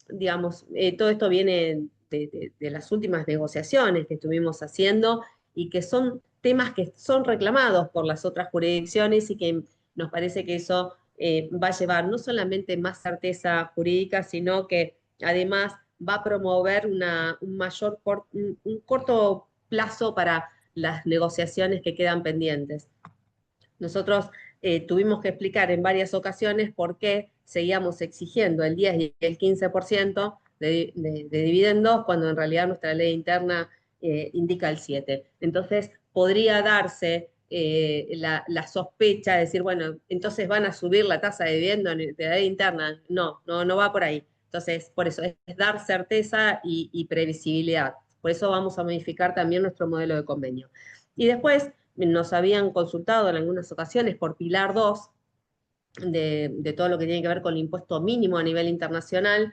digamos, todo esto viene de las últimas negociaciones que estuvimos haciendo y que son temas que son reclamados por las otras jurisdicciones y que nos parece que eso va a llevar no solamente más certeza jurídica, sino que además va a promover un corto plazo para las negociaciones que quedan pendientes. Nosotros tuvimos que explicar en varias ocasiones por qué seguíamos exigiendo el 10 y el 15% de dividendos cuando en realidad nuestra ley interna indica el 7%. Entonces podría darse la sospecha de decir, bueno, entonces van a subir la tasa de dividendo de la ley interna. No va por ahí. Entonces, por eso es dar certeza y previsibilidad. Por eso vamos a modificar también nuestro modelo de convenio. Y después nos habían consultado en algunas ocasiones por Pilar 2 de todo lo que tiene que ver con el impuesto mínimo a nivel internacional.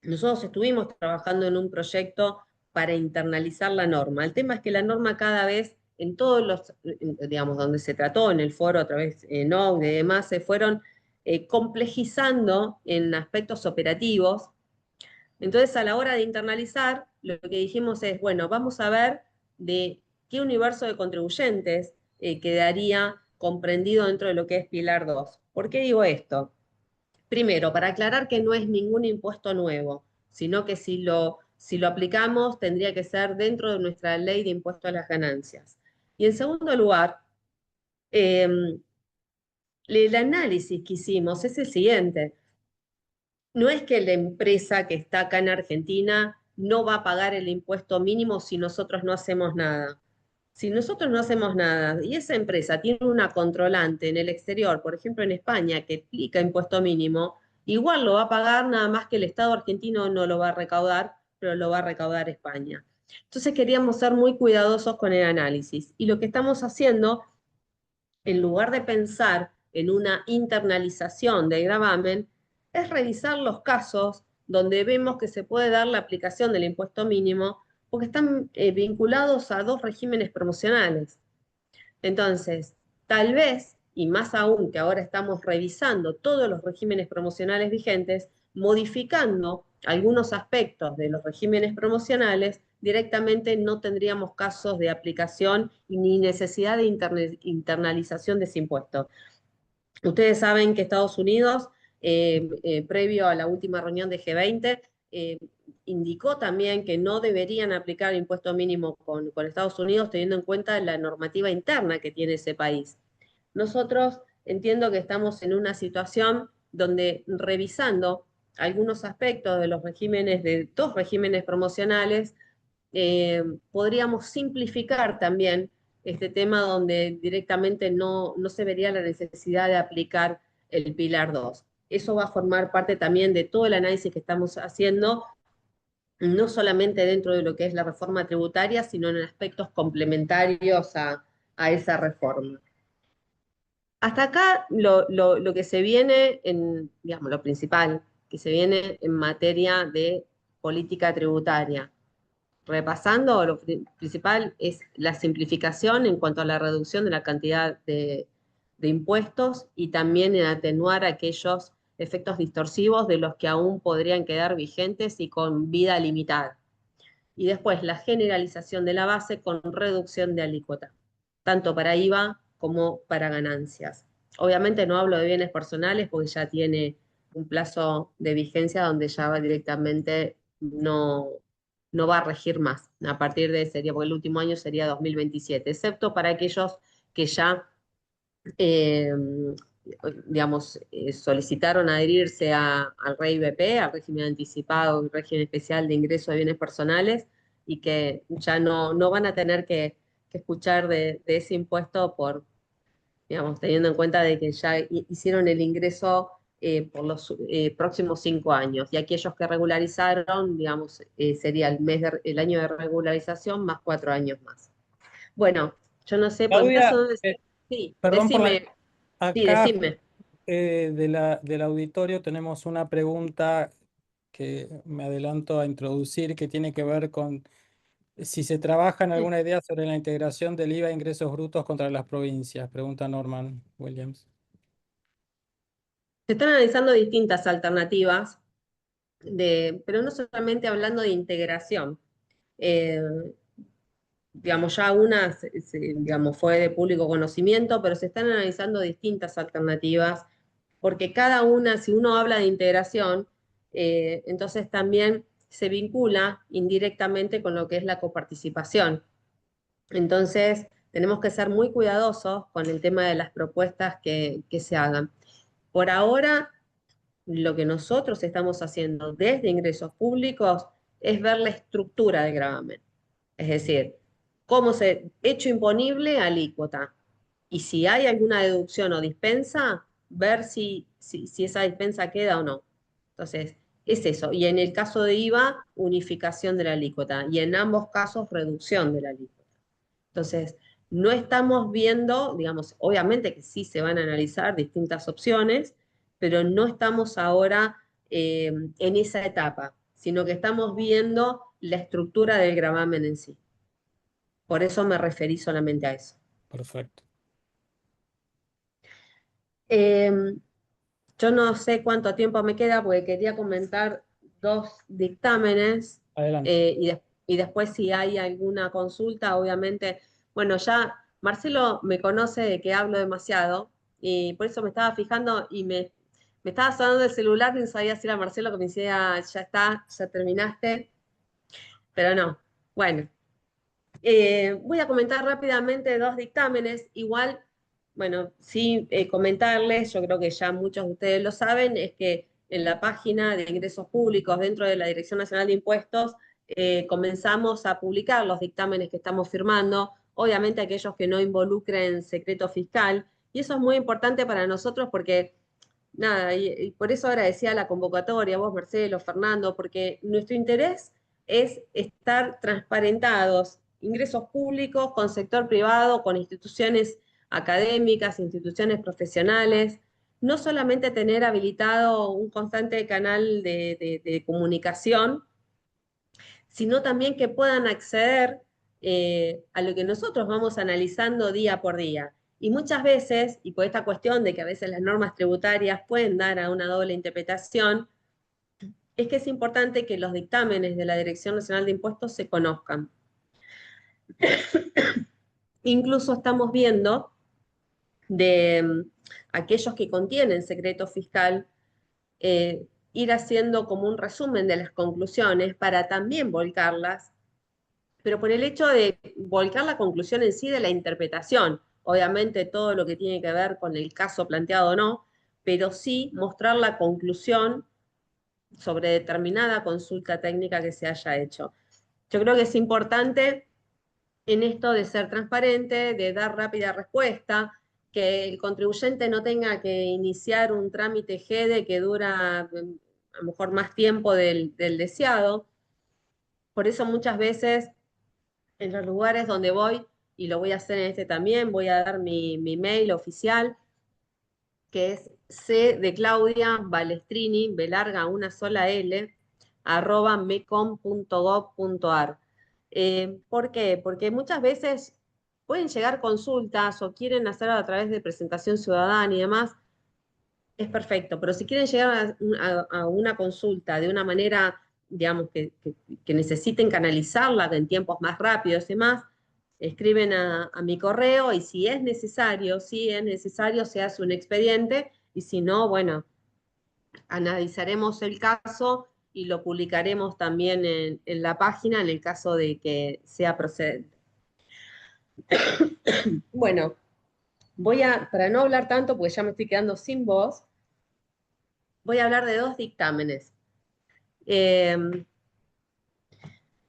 Nosotros estuvimos trabajando en un proyecto para internalizar la norma. El tema es que la norma cada vez, en todos los, digamos, donde se trató, en el foro a través de NOC y demás, se fueron complejizando en aspectos operativos. Entonces, a la hora de internalizar, lo que dijimos es, bueno, vamos a ver de qué universo de contribuyentes quedaría comprendido dentro de lo que es Pilar 2. ¿Por qué digo esto? Primero, para aclarar que no es ningún impuesto nuevo, sino que si lo aplicamos tendría que ser dentro de nuestra ley de impuesto a las ganancias. Y en segundo lugar, el análisis que hicimos es el siguiente. No es que la empresa que está acá en Argentina no va a pagar el impuesto mínimo si nosotros no hacemos nada. Si nosotros no hacemos nada y esa empresa tiene una controlante en el exterior, por ejemplo en España, que aplica impuesto mínimo, igual lo va a pagar, nada más que el Estado argentino no lo va a recaudar, pero lo va a recaudar España. Entonces queríamos ser muy cuidadosos con el análisis. Y lo que estamos haciendo, en lugar de pensar en una internalización de gravamen, es revisar los casos donde vemos que se puede dar la aplicación del impuesto mínimo porque están vinculados a dos regímenes promocionales. Entonces, tal vez, y más aún que ahora estamos revisando todos los regímenes promocionales vigentes, modificando algunos aspectos de los regímenes promocionales, directamente no tendríamos casos de aplicación ni necesidad de internalización de ese impuesto. Ustedes saben que Estados Unidos, previo a la última reunión de G20, indicó también que no deberían aplicar impuesto mínimo con Estados Unidos teniendo en cuenta la normativa interna que tiene ese país. Nosotros entiendo que estamos en una situación donde revisando algunos aspectos de los regímenes, de dos regímenes promocionales, podríamos simplificar también este tema donde directamente no se vería la necesidad de aplicar el Pilar 2. Eso va a formar parte también de todo el análisis que estamos haciendo, no solamente dentro de lo que es la reforma tributaria, sino en aspectos complementarios a esa reforma. Hasta acá lo que se viene, digamos, lo principal que se viene en materia de política tributaria. Repasando, lo principal es la simplificación en cuanto a la reducción de la cantidad de impuestos y también en atenuar aquellos efectos distorsivos de los que aún podrían quedar vigentes y con vida limitada. Y después la generalización de la base con reducción de alícuota, tanto para IVA como para ganancias. Obviamente no hablo de bienes personales porque ya tiene un plazo de vigencia donde ya va directamente no va a regir más. A partir de sería, porque el último año sería 2027, excepto para aquellos que ya digamos, solicitaron adherirse al REIBP, al régimen anticipado y régimen especial de ingreso de bienes personales, y que ya no van a tener que escuchar de ese impuesto digamos, teniendo en cuenta de que ya hicieron el ingreso por los próximos 5 años. Y aquellos que regularizaron, digamos, sería el año de regularización más 4 años más. Bueno, yo no sé, por mi Claudia, caso, Sí, Perdón por decime, sí, acá decime. del auditorio tenemos una pregunta que me adelanto a introducir que tiene que ver con si se trabaja en Sí. alguna idea sobre la integración del IVA a ingresos brutos contra las provincias. Pregunta Norman Williams. Se están analizando distintas alternativas, pero no solamente hablando de integración. Eh, digamos, ya una digamos, fue de público conocimiento, pero se están analizando distintas alternativas, porque cada una, si uno habla de integración, entonces también se vincula indirectamente con lo que es la coparticipación. Entonces, tenemos que ser muy cuidadosos con el tema de las propuestas que se hagan. Por ahora, lo que nosotros estamos haciendo desde ingresos públicos es ver la estructura del gravamen. Es decir, cómo se hecho imponible alícuota. Y si hay alguna deducción o dispensa, ver si esa dispensa queda o no. Entonces, es eso. Y en el caso de IVA, unificación de la alícuota. Y en ambos casos, reducción de la alícuota. Entonces, no estamos viendo, digamos, obviamente que sí se van a analizar distintas opciones, pero no estamos ahora en esa etapa, sino que estamos viendo la estructura del gravamen en sí. Por eso me referí solamente a eso. Perfecto. Eh, yo no sé cuánto tiempo me queda porque quería comentar dos dictámenes Adelante. y después si hay alguna consulta, obviamente, bueno, ya Marcelo me conoce de que hablo demasiado y por eso me estaba fijando y me estaba sonando el celular y no sabía si era Marcelo que me decía, ya está, ya terminaste, pero no. Bueno, voy a comentar rápidamente dos dictámenes. Igual, bueno, sí comentarles, yo creo que ya muchos de ustedes lo saben, es que en la página de ingresos públicos dentro de la Dirección Nacional de Impuestos comenzamos a publicar los dictámenes que estamos firmando, obviamente aquellos que no involucren secreto fiscal, y eso es muy importante para nosotros porque nada, y por eso agradecía la convocatoria, vos, Marcelo, Fernando, porque nuestro interés es estar transparentados, ingresos públicos con sector privado, con instituciones académicas, instituciones profesionales, no solamente tener habilitado un constante canal de comunicación, sino también que puedan acceder a lo que nosotros vamos analizando día por día. Y muchas veces, y por esta cuestión de que a veces las normas tributarias pueden dar a una doble interpretación, es que es importante que los dictámenes de la Dirección Nacional de Impuestos se conozcan. Incluso estamos viendo de aquellos que contienen secreto fiscal, ir haciendo como un resumen de las conclusiones para también volcarlas, pero por el hecho de volcar la conclusión en sí de la interpretación, obviamente todo lo que tiene que ver con el caso planteado o no, pero sí mostrar la conclusión sobre determinada consulta técnica que se haya hecho. Yo creo que es importante en esto de ser transparente, de dar rápida respuesta, que el contribuyente no tenga que iniciar un trámite GEDE que dura a lo mejor más tiempo del deseado. Por eso muchas veces en los lugares donde voy, y lo voy a hacer en este también, voy a dar mi mail oficial, que es C de Claudia Balestrini, B larga una sola L, @mecom.gov.ar. ¿Por qué? Porque muchas veces pueden llegar consultas o quieren hacerlo a través de presentación ciudadana y demás, es perfecto, pero si quieren llegar a una consulta de una manera, digamos, que necesiten canalizarla en tiempos más rápidos y demás, escriben a mi correo y si es necesario, se hace un expediente y si no, bueno, analizaremos el caso y lo publicaremos también en la página en el caso de que sea procedente. Bueno, para no hablar tanto, porque ya me estoy quedando sin voz, voy a hablar de dos dictámenes.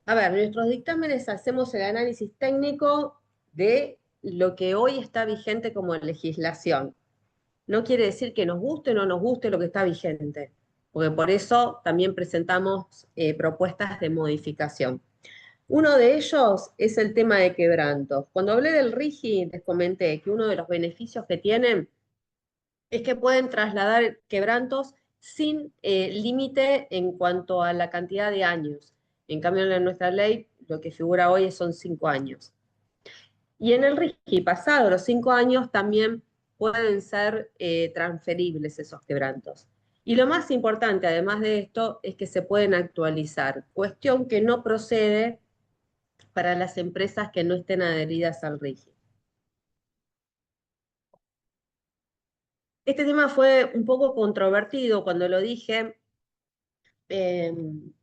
A ver, nuestros dictámenes hacemos el análisis técnico de lo que hoy está vigente como legislación. No quiere decir que nos guste o no nos guste lo que está vigente, porque por eso también presentamos propuestas de modificación. Uno de ellos es el tema de quebrantos. Cuando hablé del RIGI, les comenté que uno de los beneficios que tienen es que pueden trasladar quebrantos sin límite en cuanto a la cantidad de años. En cambio, en nuestra ley, lo que figura hoy son 5 años. Y en el RIGI, pasado los 5 años, también pueden ser transferibles esos quebrantos. Y lo más importante, además de esto, es que se pueden actualizar, cuestión que no procede para las empresas que no estén adheridas al RIGI. Este tema fue un poco controvertido cuando lo dije en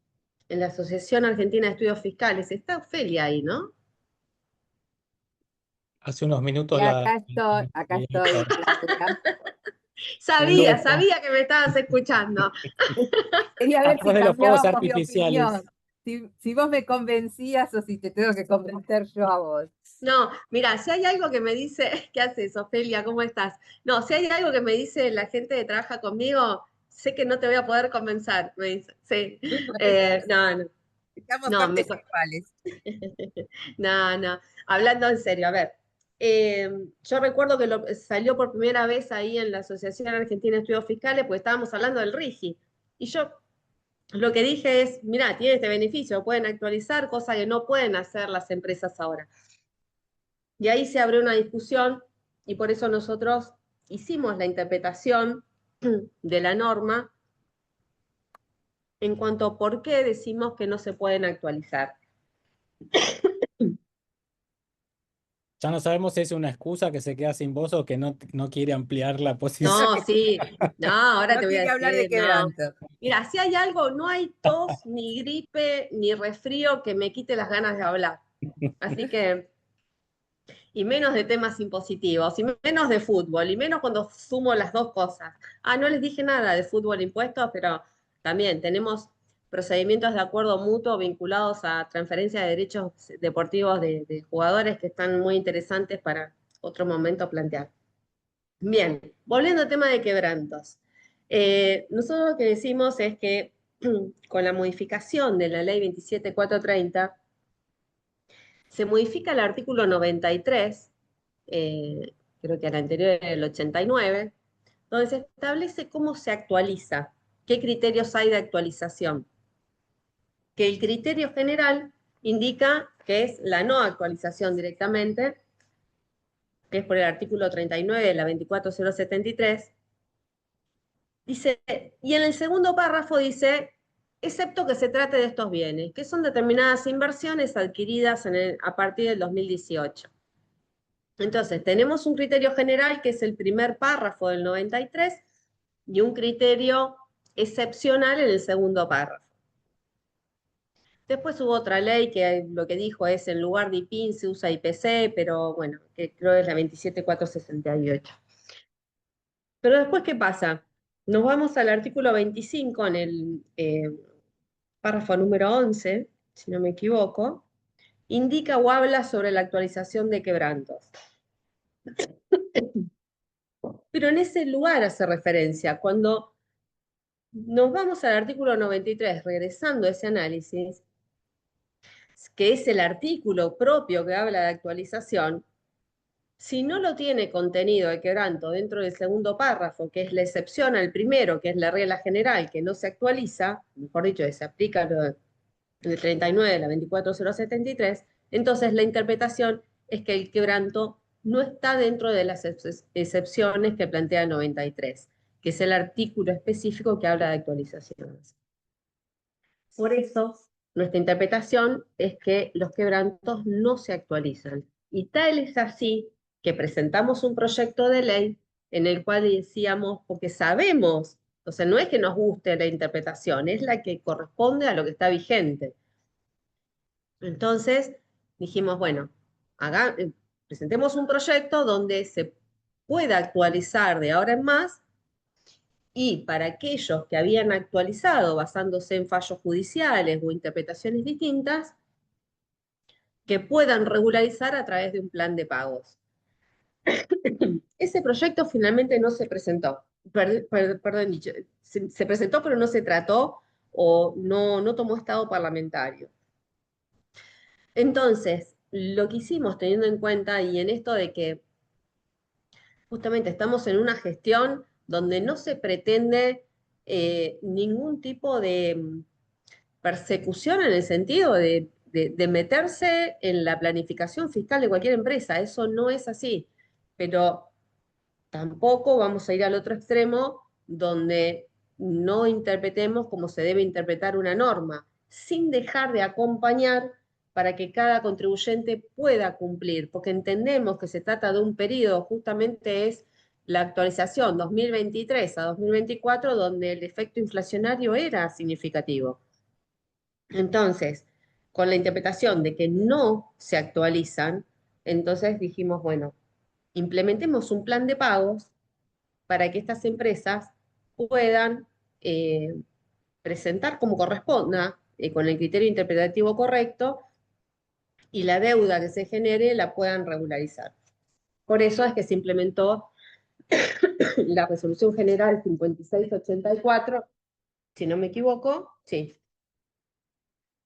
la Asociación Argentina de Estudios Fiscales. Está Ofelia ahí, ¿no? Hace unos minutos Y acá estoy, Claudia. Loca. Sabía que me estabas escuchando. Quería ver Atrás si de los fuegos cambiábamos de artificiales. opinión. Si vos me convencías o si te tengo que convencer yo a vos. No, mira, si hay algo que me dice, ¿qué haces, Ofelia? ¿Cómo estás? No, si hay algo que me dice la gente que trabaja conmigo, sé que no te voy a poder convencer, me dice. Sí. No. Estamos No, partes iguales. No. Hablando en serio, a ver. Yo recuerdo que salió por primera vez ahí en la Asociación Argentina de Estudios Fiscales, pues estábamos hablando del RIGI. Y yo lo que dije es, mirá, tiene este beneficio, pueden actualizar, cosa que no pueden hacer las empresas ahora. Y ahí se abrió una discusión y por eso nosotros hicimos la interpretación de la norma en cuanto a por qué decimos que no se pueden actualizar. Ya no sabemos si es una excusa que se queda sin voz o que no quiere ampliar la posición. No, sí, no, ahora No te voy a quiere hablar de decir, no. quebranto. Mira, si hay algo, no hay tos, ni gripe, ni resfrío que me quite las ganas de hablar. Así que, y menos de temas impositivos, y menos de fútbol, y menos cuando sumo las dos cosas. No les dije nada de fútbol impuestos, pero también tenemos procedimientos de acuerdo mutuo vinculados a transferencia de derechos deportivos de jugadores que están muy interesantes para otro momento plantear. Bien, volviendo al tema de quebrantos. Nosotros lo que decimos es que con la modificación de la ley 27430 se modifica el artículo 93, creo que al anterior era el 89, donde se establece cómo se actualiza, qué criterios hay de actualización. Que el criterio general indica que es la no actualización directamente, que es por el artículo 39 de la 24073. Dice, y en el segundo párrafo dice, excepto que se trate de estos bienes, que son determinadas inversiones adquiridas a partir del 2018. Entonces, tenemos un criterio general que es el primer párrafo del 93 y un criterio excepcional en el segundo párrafo. Después hubo otra ley que lo que dijo es en lugar de IPIN se usa IPC, pero bueno, que creo que es la 27468. Pero después, ¿qué pasa? Nos vamos al artículo 25 en el párrafo número 11, si no me equivoco, indica o habla sobre la actualización de quebrantos. Pero en ese lugar hace referencia. Cuando nos vamos al artículo 93, regresando a ese análisis, que es el artículo propio que habla de actualización, si no lo tiene contenido de quebranto dentro del segundo párrafo, que es la excepción al primero, que es la regla general, que no se actualiza, mejor dicho, que se aplica el 39 de la 24073, entonces la interpretación es que el quebranto no está dentro de las excepciones que plantea el 93, que es el artículo específico que habla de actualizaciones. Por eso, nuestra interpretación es que los quebrantos no se actualizan. Y tal es así que presentamos un proyecto de ley en el cual decíamos, porque sabemos, o sea, no es que nos guste la interpretación, es la que corresponde a lo que está vigente. Entonces, dijimos, bueno, presentemos un proyecto donde se pueda actualizar de ahora en más y para aquellos que habían actualizado basándose en fallos judiciales o interpretaciones distintas, que puedan regularizar a través de un plan de pagos. Ese proyecto finalmente no se presentó, perdón dicho, se presentó pero no se trató o no tomó estado parlamentario. Entonces, lo que hicimos teniendo en cuenta, y en esto de que justamente estamos en una gestión donde no se pretende ningún tipo de persecución en el sentido de meterse en la planificación fiscal de cualquier empresa. Eso no es así. Pero tampoco vamos a ir al otro extremo donde no interpretemos como se debe interpretar una norma, sin dejar de acompañar para que cada contribuyente pueda cumplir, porque entendemos que se trata de un periodo, justamente es la actualización 2023 a 2024, donde el efecto inflacionario era significativo. Entonces, con la interpretación de que no se actualizan, entonces dijimos, bueno, implementemos un plan de pagos para que estas empresas puedan eh, presentar como corresponda, con el criterio interpretativo correcto, y la deuda que se genere la puedan regularizar. Por eso es que se implementó la Resolución General 5684, si no me equivoco, sí,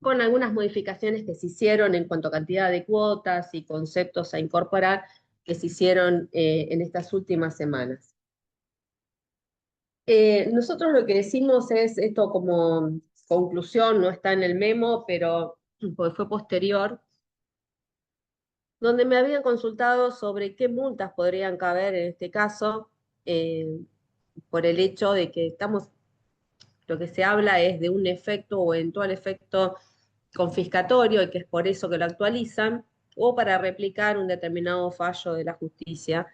con algunas modificaciones que se hicieron en cuanto a cantidad de cuotas y conceptos a incorporar que se hicieron en estas últimas semanas. Nosotros lo que decimos es esto como conclusión, no está en el memo, pero pues fue posterior, donde me habían consultado sobre qué multas podrían caber en este caso, por el hecho de que lo que se habla es de un efecto o eventual efecto confiscatorio, y que es por eso que lo actualizan, o para replicar un determinado fallo de la justicia.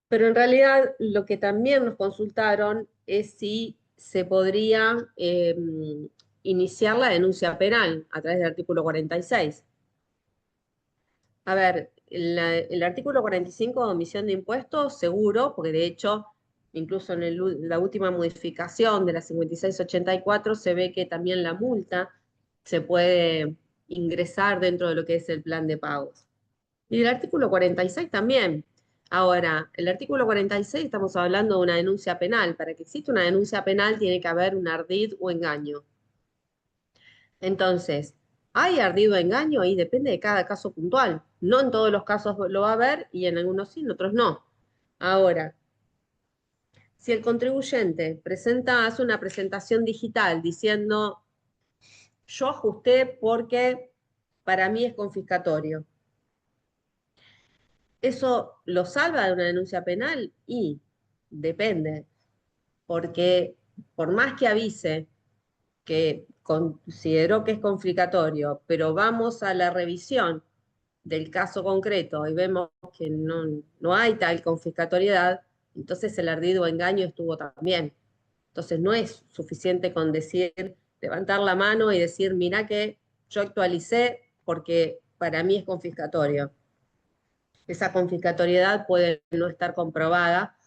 Pero en realidad lo que también nos consultaron es si se podría iniciar la denuncia penal a través del artículo 46. A ver, el artículo 45 de omisión de impuestos, seguro, porque de hecho, incluso en la última modificación de la 5684 se ve que también la multa se puede ingresar dentro de lo que es el plan de pagos. Y el artículo 46 también. Ahora, el artículo 46 estamos hablando de una denuncia penal. Para que exista una denuncia penal tiene que haber un ardid o engaño. Entonces, ¿hay ardid o engaño? Ahí depende de cada caso puntual. No en todos los casos lo va a haber y en algunos sí, en otros no. Ahora, si el contribuyente hace una presentación digital diciendo yo ajusté porque para mí es confiscatorio, ¿eso lo salva de una denuncia penal? Y depende, porque por más que avise que consideró que es confiscatorio, pero vamos a la revisión del caso concreto y vemos que no hay tal confiscatoriedad, entonces el ardido engaño estuvo también. Entonces no es suficiente con decir, levantar la mano y decir, mira que yo actualicé porque para mí es confiscatorio. Esa confiscatoriedad puede no estar comprobada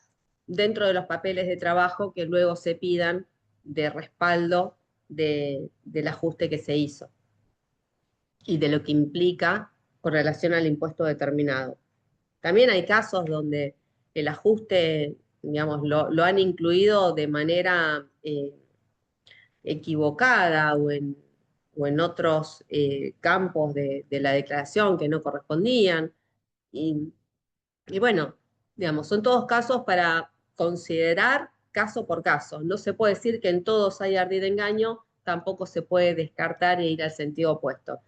dentro de los papeles de trabajo que luego se pidan de respaldo del ajuste que se hizo y de lo que implica con relación al impuesto determinado. También hay casos donde el ajuste, digamos, lo han incluido de manera equivocada o en otros campos de la declaración que no correspondían. Y bueno, digamos, son todos casos para considerar caso por caso. No se puede decir que en todos hay ardido engaño, tampoco se puede descartar e ir al sentido opuesto.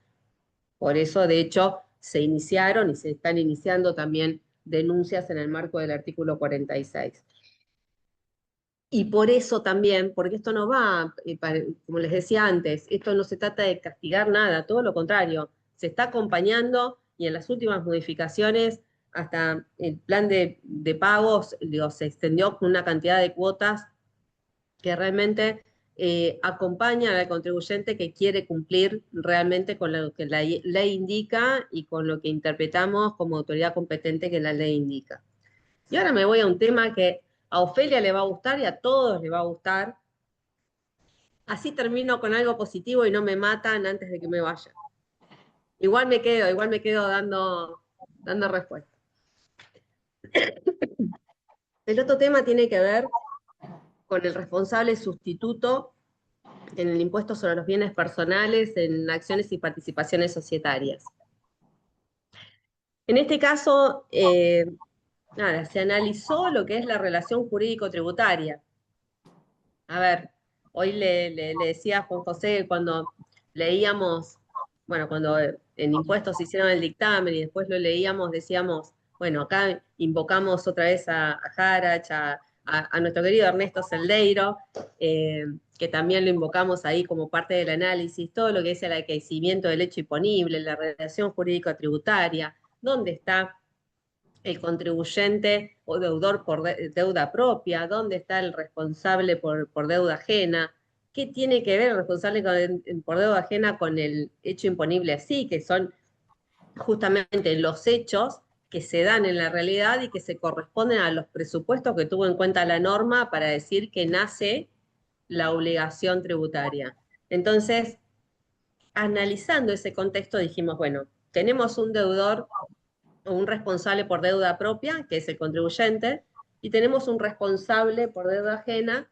Por eso, de hecho, se iniciaron y se están iniciando también denuncias en el marco del artículo 46. Y por eso también, porque esto no va, como les decía antes, esto no se trata de castigar nada, todo lo contrario, se está acompañando y en las últimas modificaciones hasta el plan de pagos, digo, se extendió con una cantidad de cuotas que realmente acompañan al contribuyente que quiere cumplir realmente con lo que la ley indica y con lo que interpretamos como autoridad competente que la ley indica. Y ahora me voy a un tema que a Ofelia le va a gustar y a todos le va a gustar. Así termino con algo positivo y no me matan antes de que me vaya. Igual me quedo dando respuesta. El otro tema tiene que ver con el responsable sustituto en el impuesto sobre los bienes personales, en acciones y participaciones societarias. En este caso, nada, se analizó lo que es la relación jurídico-tributaria. A ver, hoy le decía a Juan José que cuando leíamos, bueno, cuando en impuestos hicieron el dictamen y después lo leíamos, decíamos, bueno, acá invocamos otra vez a Harach, a nuestro querido Ernesto Celdeiro, que también lo invocamos ahí como parte del análisis, todo lo que es el aquecimiento del hecho imponible, la relación jurídico-tributaria, dónde está el contribuyente o deudor por deuda propia, dónde está el responsable por deuda ajena, qué tiene que ver el responsable por deuda ajena con el hecho imponible así, que son justamente los hechos que se dan en la realidad y que se corresponden a los presupuestos que tuvo en cuenta la norma para decir que nace la obligación tributaria. Entonces, analizando ese contexto dijimos, bueno, tenemos un deudor o un responsable por deuda propia, que es el contribuyente, y tenemos un responsable por deuda ajena,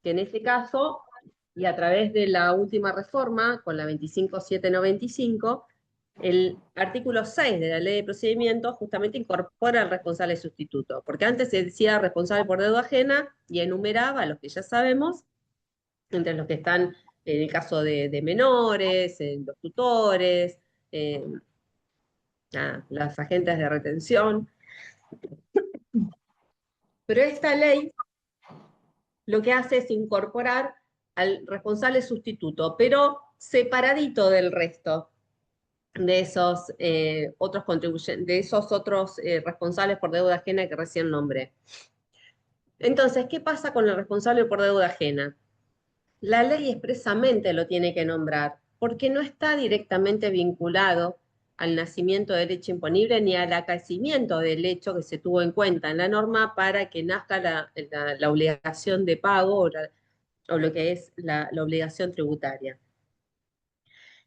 que en este caso, y a través de la última reforma, con la 25795, el artículo 6 de la Ley de Procedimiento justamente incorpora al responsable sustituto, porque antes se decía responsable por deuda ajena y enumeraba a los que ya sabemos, entre los que están en el caso de menores, los tutores, las agentes de retención. Pero esta ley lo que hace es incorporar al responsable sustituto, pero separadito del resto de esos otros contribuyentes, de esos otros responsables por deuda ajena que recién nombré. Entonces, ¿qué pasa con el responsable por deuda ajena? La ley expresamente lo tiene que nombrar, porque no está directamente vinculado al nacimiento del hecho imponible ni al acaecimiento del hecho que se tuvo en cuenta en la norma para que nazca la obligación de pago o lo que es la obligación tributaria.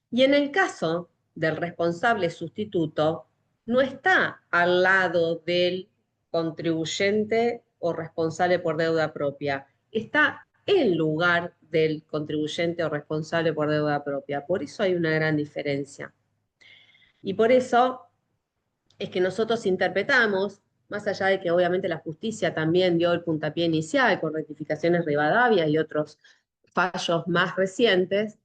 Y en el caso del responsable sustituto, no está al lado del contribuyente o responsable por deuda propia, está en lugar del contribuyente o responsable por deuda propia. Por eso hay una gran diferencia. Y por eso es que nosotros interpretamos, más allá de que obviamente la justicia también dio el puntapié inicial con rectificaciones Rivadavia y otros fallos más recientes,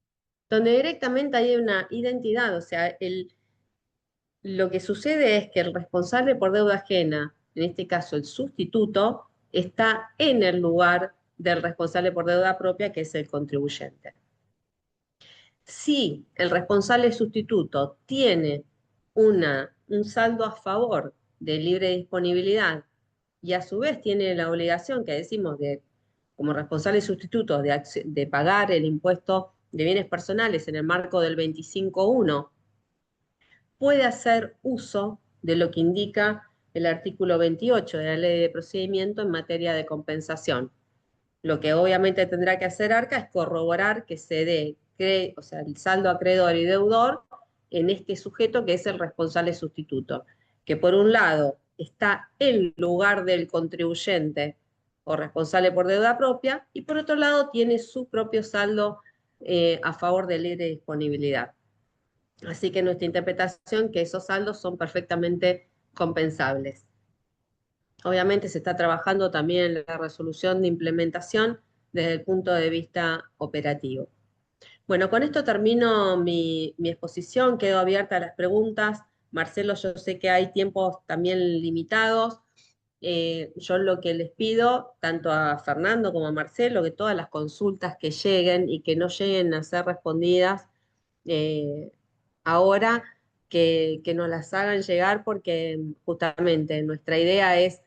donde directamente hay una identidad, o sea, lo que sucede es que el responsable por deuda ajena, en este caso el sustituto, está en el lugar del responsable por deuda propia, que es el contribuyente. Si el responsable sustituto tiene un saldo a favor de libre disponibilidad y a su vez tiene la obligación que decimos de, como responsable sustituto de pagar el impuesto de bienes personales en el marco del 25.1, puede hacer uso de lo que indica el artículo 28 de la Ley de Procedimiento en materia de compensación. Lo que obviamente tendrá que hacer ARCA es corroborar que se dé, o sea, el saldo acreedor y deudor en este sujeto que es el responsable sustituto, que por un lado está en lugar del contribuyente o responsable por deuda propia, y por otro lado tiene su propio saldo a favor de libre disponibilidad. Así que nuestra interpretación es que esos saldos son perfectamente compensables. Obviamente se está trabajando también en la resolución de implementación desde el punto de vista operativo. Bueno, con esto termino mi exposición, quedo abierta a las preguntas. Marcelo, yo sé que hay tiempos también limitados. Yo lo que les pido, tanto a Fernando como a Marcelo, que todas las consultas que lleguen y que no lleguen a ser respondidas ahora, que nos las hagan llegar, porque justamente nuestra idea es,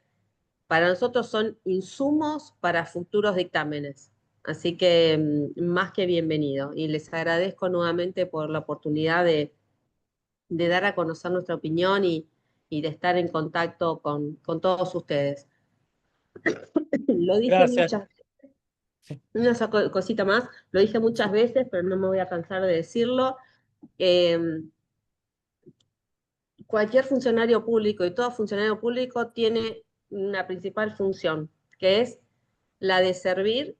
para nosotros son insumos para futuros dictámenes. Así que más que bienvenido. Y les agradezco nuevamente por la oportunidad de dar a conocer nuestra opinión y de estar en contacto con todos ustedes. Lo dije Gracias. muchas veces. Una cosita más, lo dije muchas veces, pero no me voy a cansar de decirlo. Cualquier funcionario público y todo funcionario público tiene una principal función, que es la de servir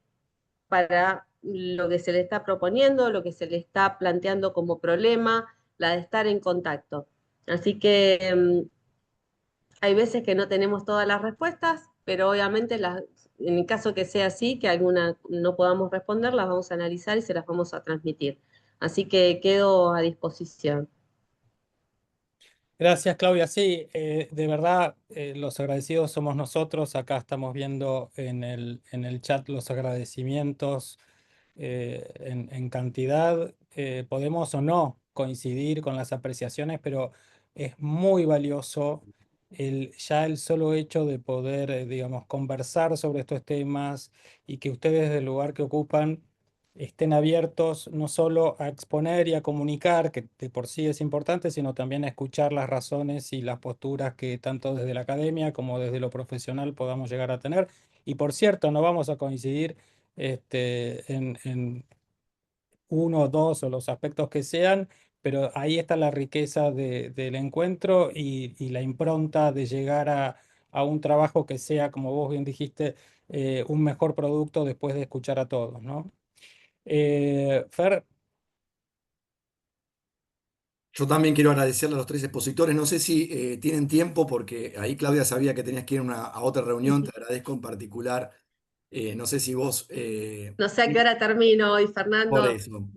para lo que se le está proponiendo, lo que se le está planteando como problema, la de estar en contacto. Así que hay veces que no tenemos todas las respuestas, pero obviamente en el caso que sea así, que alguna no podamos responder, las vamos a analizar y se las vamos a transmitir. Así que quedo a disposición. Gracias, Claudia. Sí, de verdad, los agradecidos somos nosotros. Acá estamos viendo en el chat los agradecimientos en cantidad. Podemos o no coincidir con las apreciaciones, pero es muy valioso ya el solo hecho de poder, digamos, conversar sobre estos temas y que ustedes del lugar que ocupan estén abiertos no solo a exponer y a comunicar, que de por sí es importante, sino también a escuchar las razones y las posturas que tanto desde la academia como desde lo profesional podamos llegar a tener. Y por cierto, no vamos a coincidir en uno, dos o los aspectos que sean, pero ahí está la riqueza del encuentro y la impronta de llegar a un trabajo que sea, como vos bien dijiste, un mejor producto después de escuchar a todos, ¿no? Fer, Yo también quiero agradecerle a los tres expositores. No sé si tienen tiempo, porque ahí Claudia sabía que tenías que ir a otra reunión. Te agradezco en particular. No sé si vos, No sé a qué hora termino hoy, Fernando.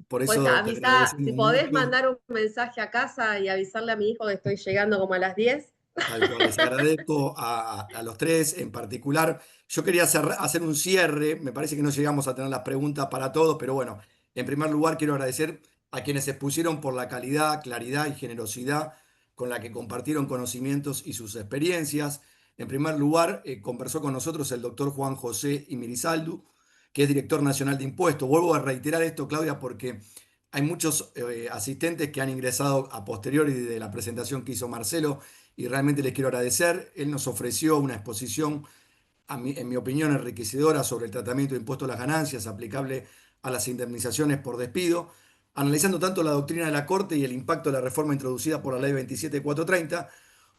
por Pues eso te avisa, si agradecemos podés mucho. mandar un mensaje a casa y avisarle a mi hijo que estoy llegando como a las 10. Tal cual, les agradezco a los tres en particular. Yo quería hacer un cierre, me parece que no llegamos a tener las preguntas para todos, pero bueno, en primer lugar quiero agradecer a quienes se expusieron por la calidad, claridad y generosidad con la que compartieron conocimientos y sus experiencias. En primer lugar, conversó con nosotros el doctor Juan José Imirizaldu, que es director nacional de impuestos. Vuelvo a reiterar esto, Claudia, porque hay muchos asistentes que han ingresado a posteriori de la presentación que hizo Marcelo y realmente les quiero agradecer. Él nos ofreció una exposición, en mi opinión, enriquecedora sobre el tratamiento de impuestos a las ganancias aplicable a las indemnizaciones por despido, analizando tanto la doctrina de la Corte y el impacto de la reforma introducida por la Ley 27430,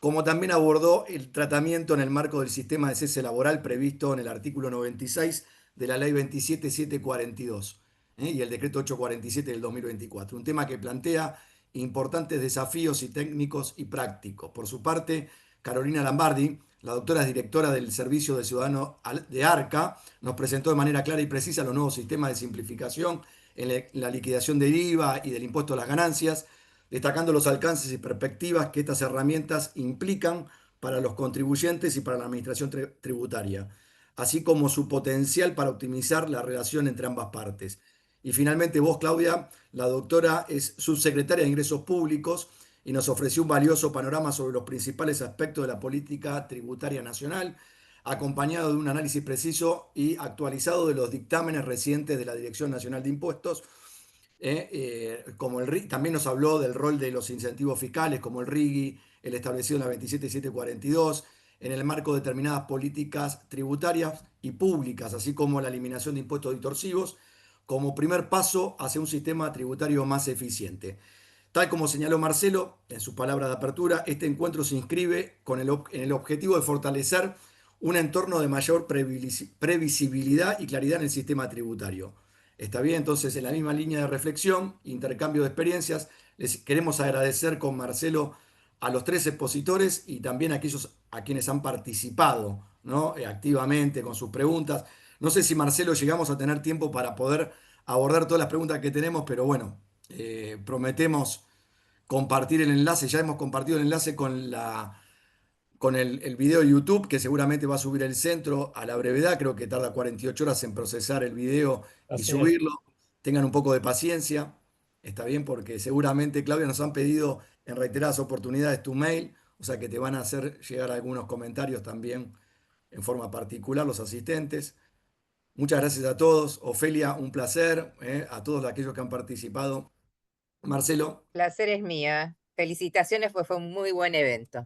como también abordó el tratamiento en el marco del sistema de cese laboral previsto en el artículo 96 de la Ley 27742 y el decreto 847 del 2024. Un tema que plantea importantes desafíos y técnicos y prácticos. Por su parte, Carolina Lambardi, la doctora es directora del Servicio de Ciudadano de ARCA, nos presentó de manera clara y precisa los nuevos sistemas de simplificación en la liquidación del IVA y del impuesto a las ganancias, destacando los alcances y perspectivas que estas herramientas implican para los contribuyentes y para la administración tributaria, así como su potencial para optimizar la relación entre ambas partes. Y finalmente vos, Claudia, la doctora es subsecretaria de Ingresos Públicos y nos ofreció un valioso panorama sobre los principales aspectos de la política tributaria nacional, acompañado de un análisis preciso y actualizado de los dictámenes recientes de la Dirección Nacional de Impuestos. También nos habló del rol de los incentivos fiscales, como el RIGI, el establecido en la 27742, en el marco de determinadas políticas tributarias y públicas, así como la eliminación de impuestos disuasivos, como primer paso hacia un sistema tributario más eficiente. Tal como señaló Marcelo en su palabra de apertura, este encuentro se inscribe en el objetivo de fortalecer un entorno de mayor previsibilidad y claridad en el sistema tributario. Está bien, entonces, en la misma línea de reflexión, intercambio de experiencias, les queremos agradecer con Marcelo a los tres expositores y también a aquellos a quienes han participado, ¿no? Activamente con sus preguntas. No sé si, Marcelo, llegamos a tener tiempo para poder abordar todas las preguntas que tenemos, pero bueno, prometemos compartir el enlace. Ya hemos compartido el enlace con el video de YouTube, que seguramente va a subir el centro a la brevedad. Creo que tarda 48 horas en procesar el video y así es. subirlo. Tengan un poco de paciencia. Está bien, porque seguramente, Claudia, nos han pedido en reiteradas oportunidades tu mail, o sea que te van a hacer llegar algunos comentarios también en forma particular los asistentes. Muchas gracias a todos. Ofelia, un placer, a todos aquellos que han participado. Marcelo. Placer es mía. Felicitaciones, pues fue un muy buen evento.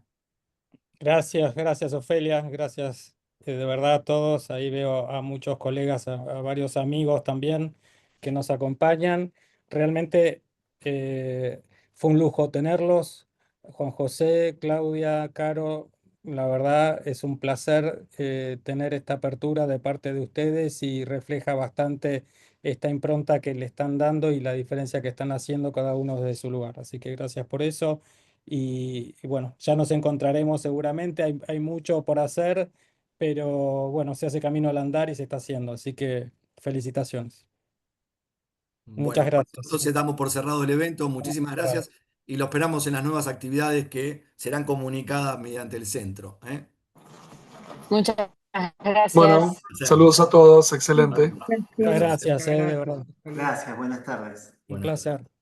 Gracias, gracias Ofelia, gracias de verdad a todos. Ahí veo a muchos colegas, a varios amigos también que nos acompañan. Realmente fue un lujo tenerlos. Juan José, Claudia, Caro, La verdad es un placer tener esta apertura de parte de ustedes y refleja bastante esta impronta que le están dando y la diferencia que están haciendo cada uno desde su lugar. Así que gracias por eso. Y bueno, ya nos encontraremos seguramente. Hay mucho por hacer, pero bueno, se hace camino al andar y se está haciendo. Así que felicitaciones. Muchas Bueno, gracias. entonces damos por cerrado el evento. Muchísimas gracias y lo esperamos en las nuevas actividades que serán comunicadas mediante el centro. Muchas gracias. Bueno, saludos a todos, excelente. Muchas gracias, de verdad. Gracias, buenas tardes. Un Buenas tardes. placer.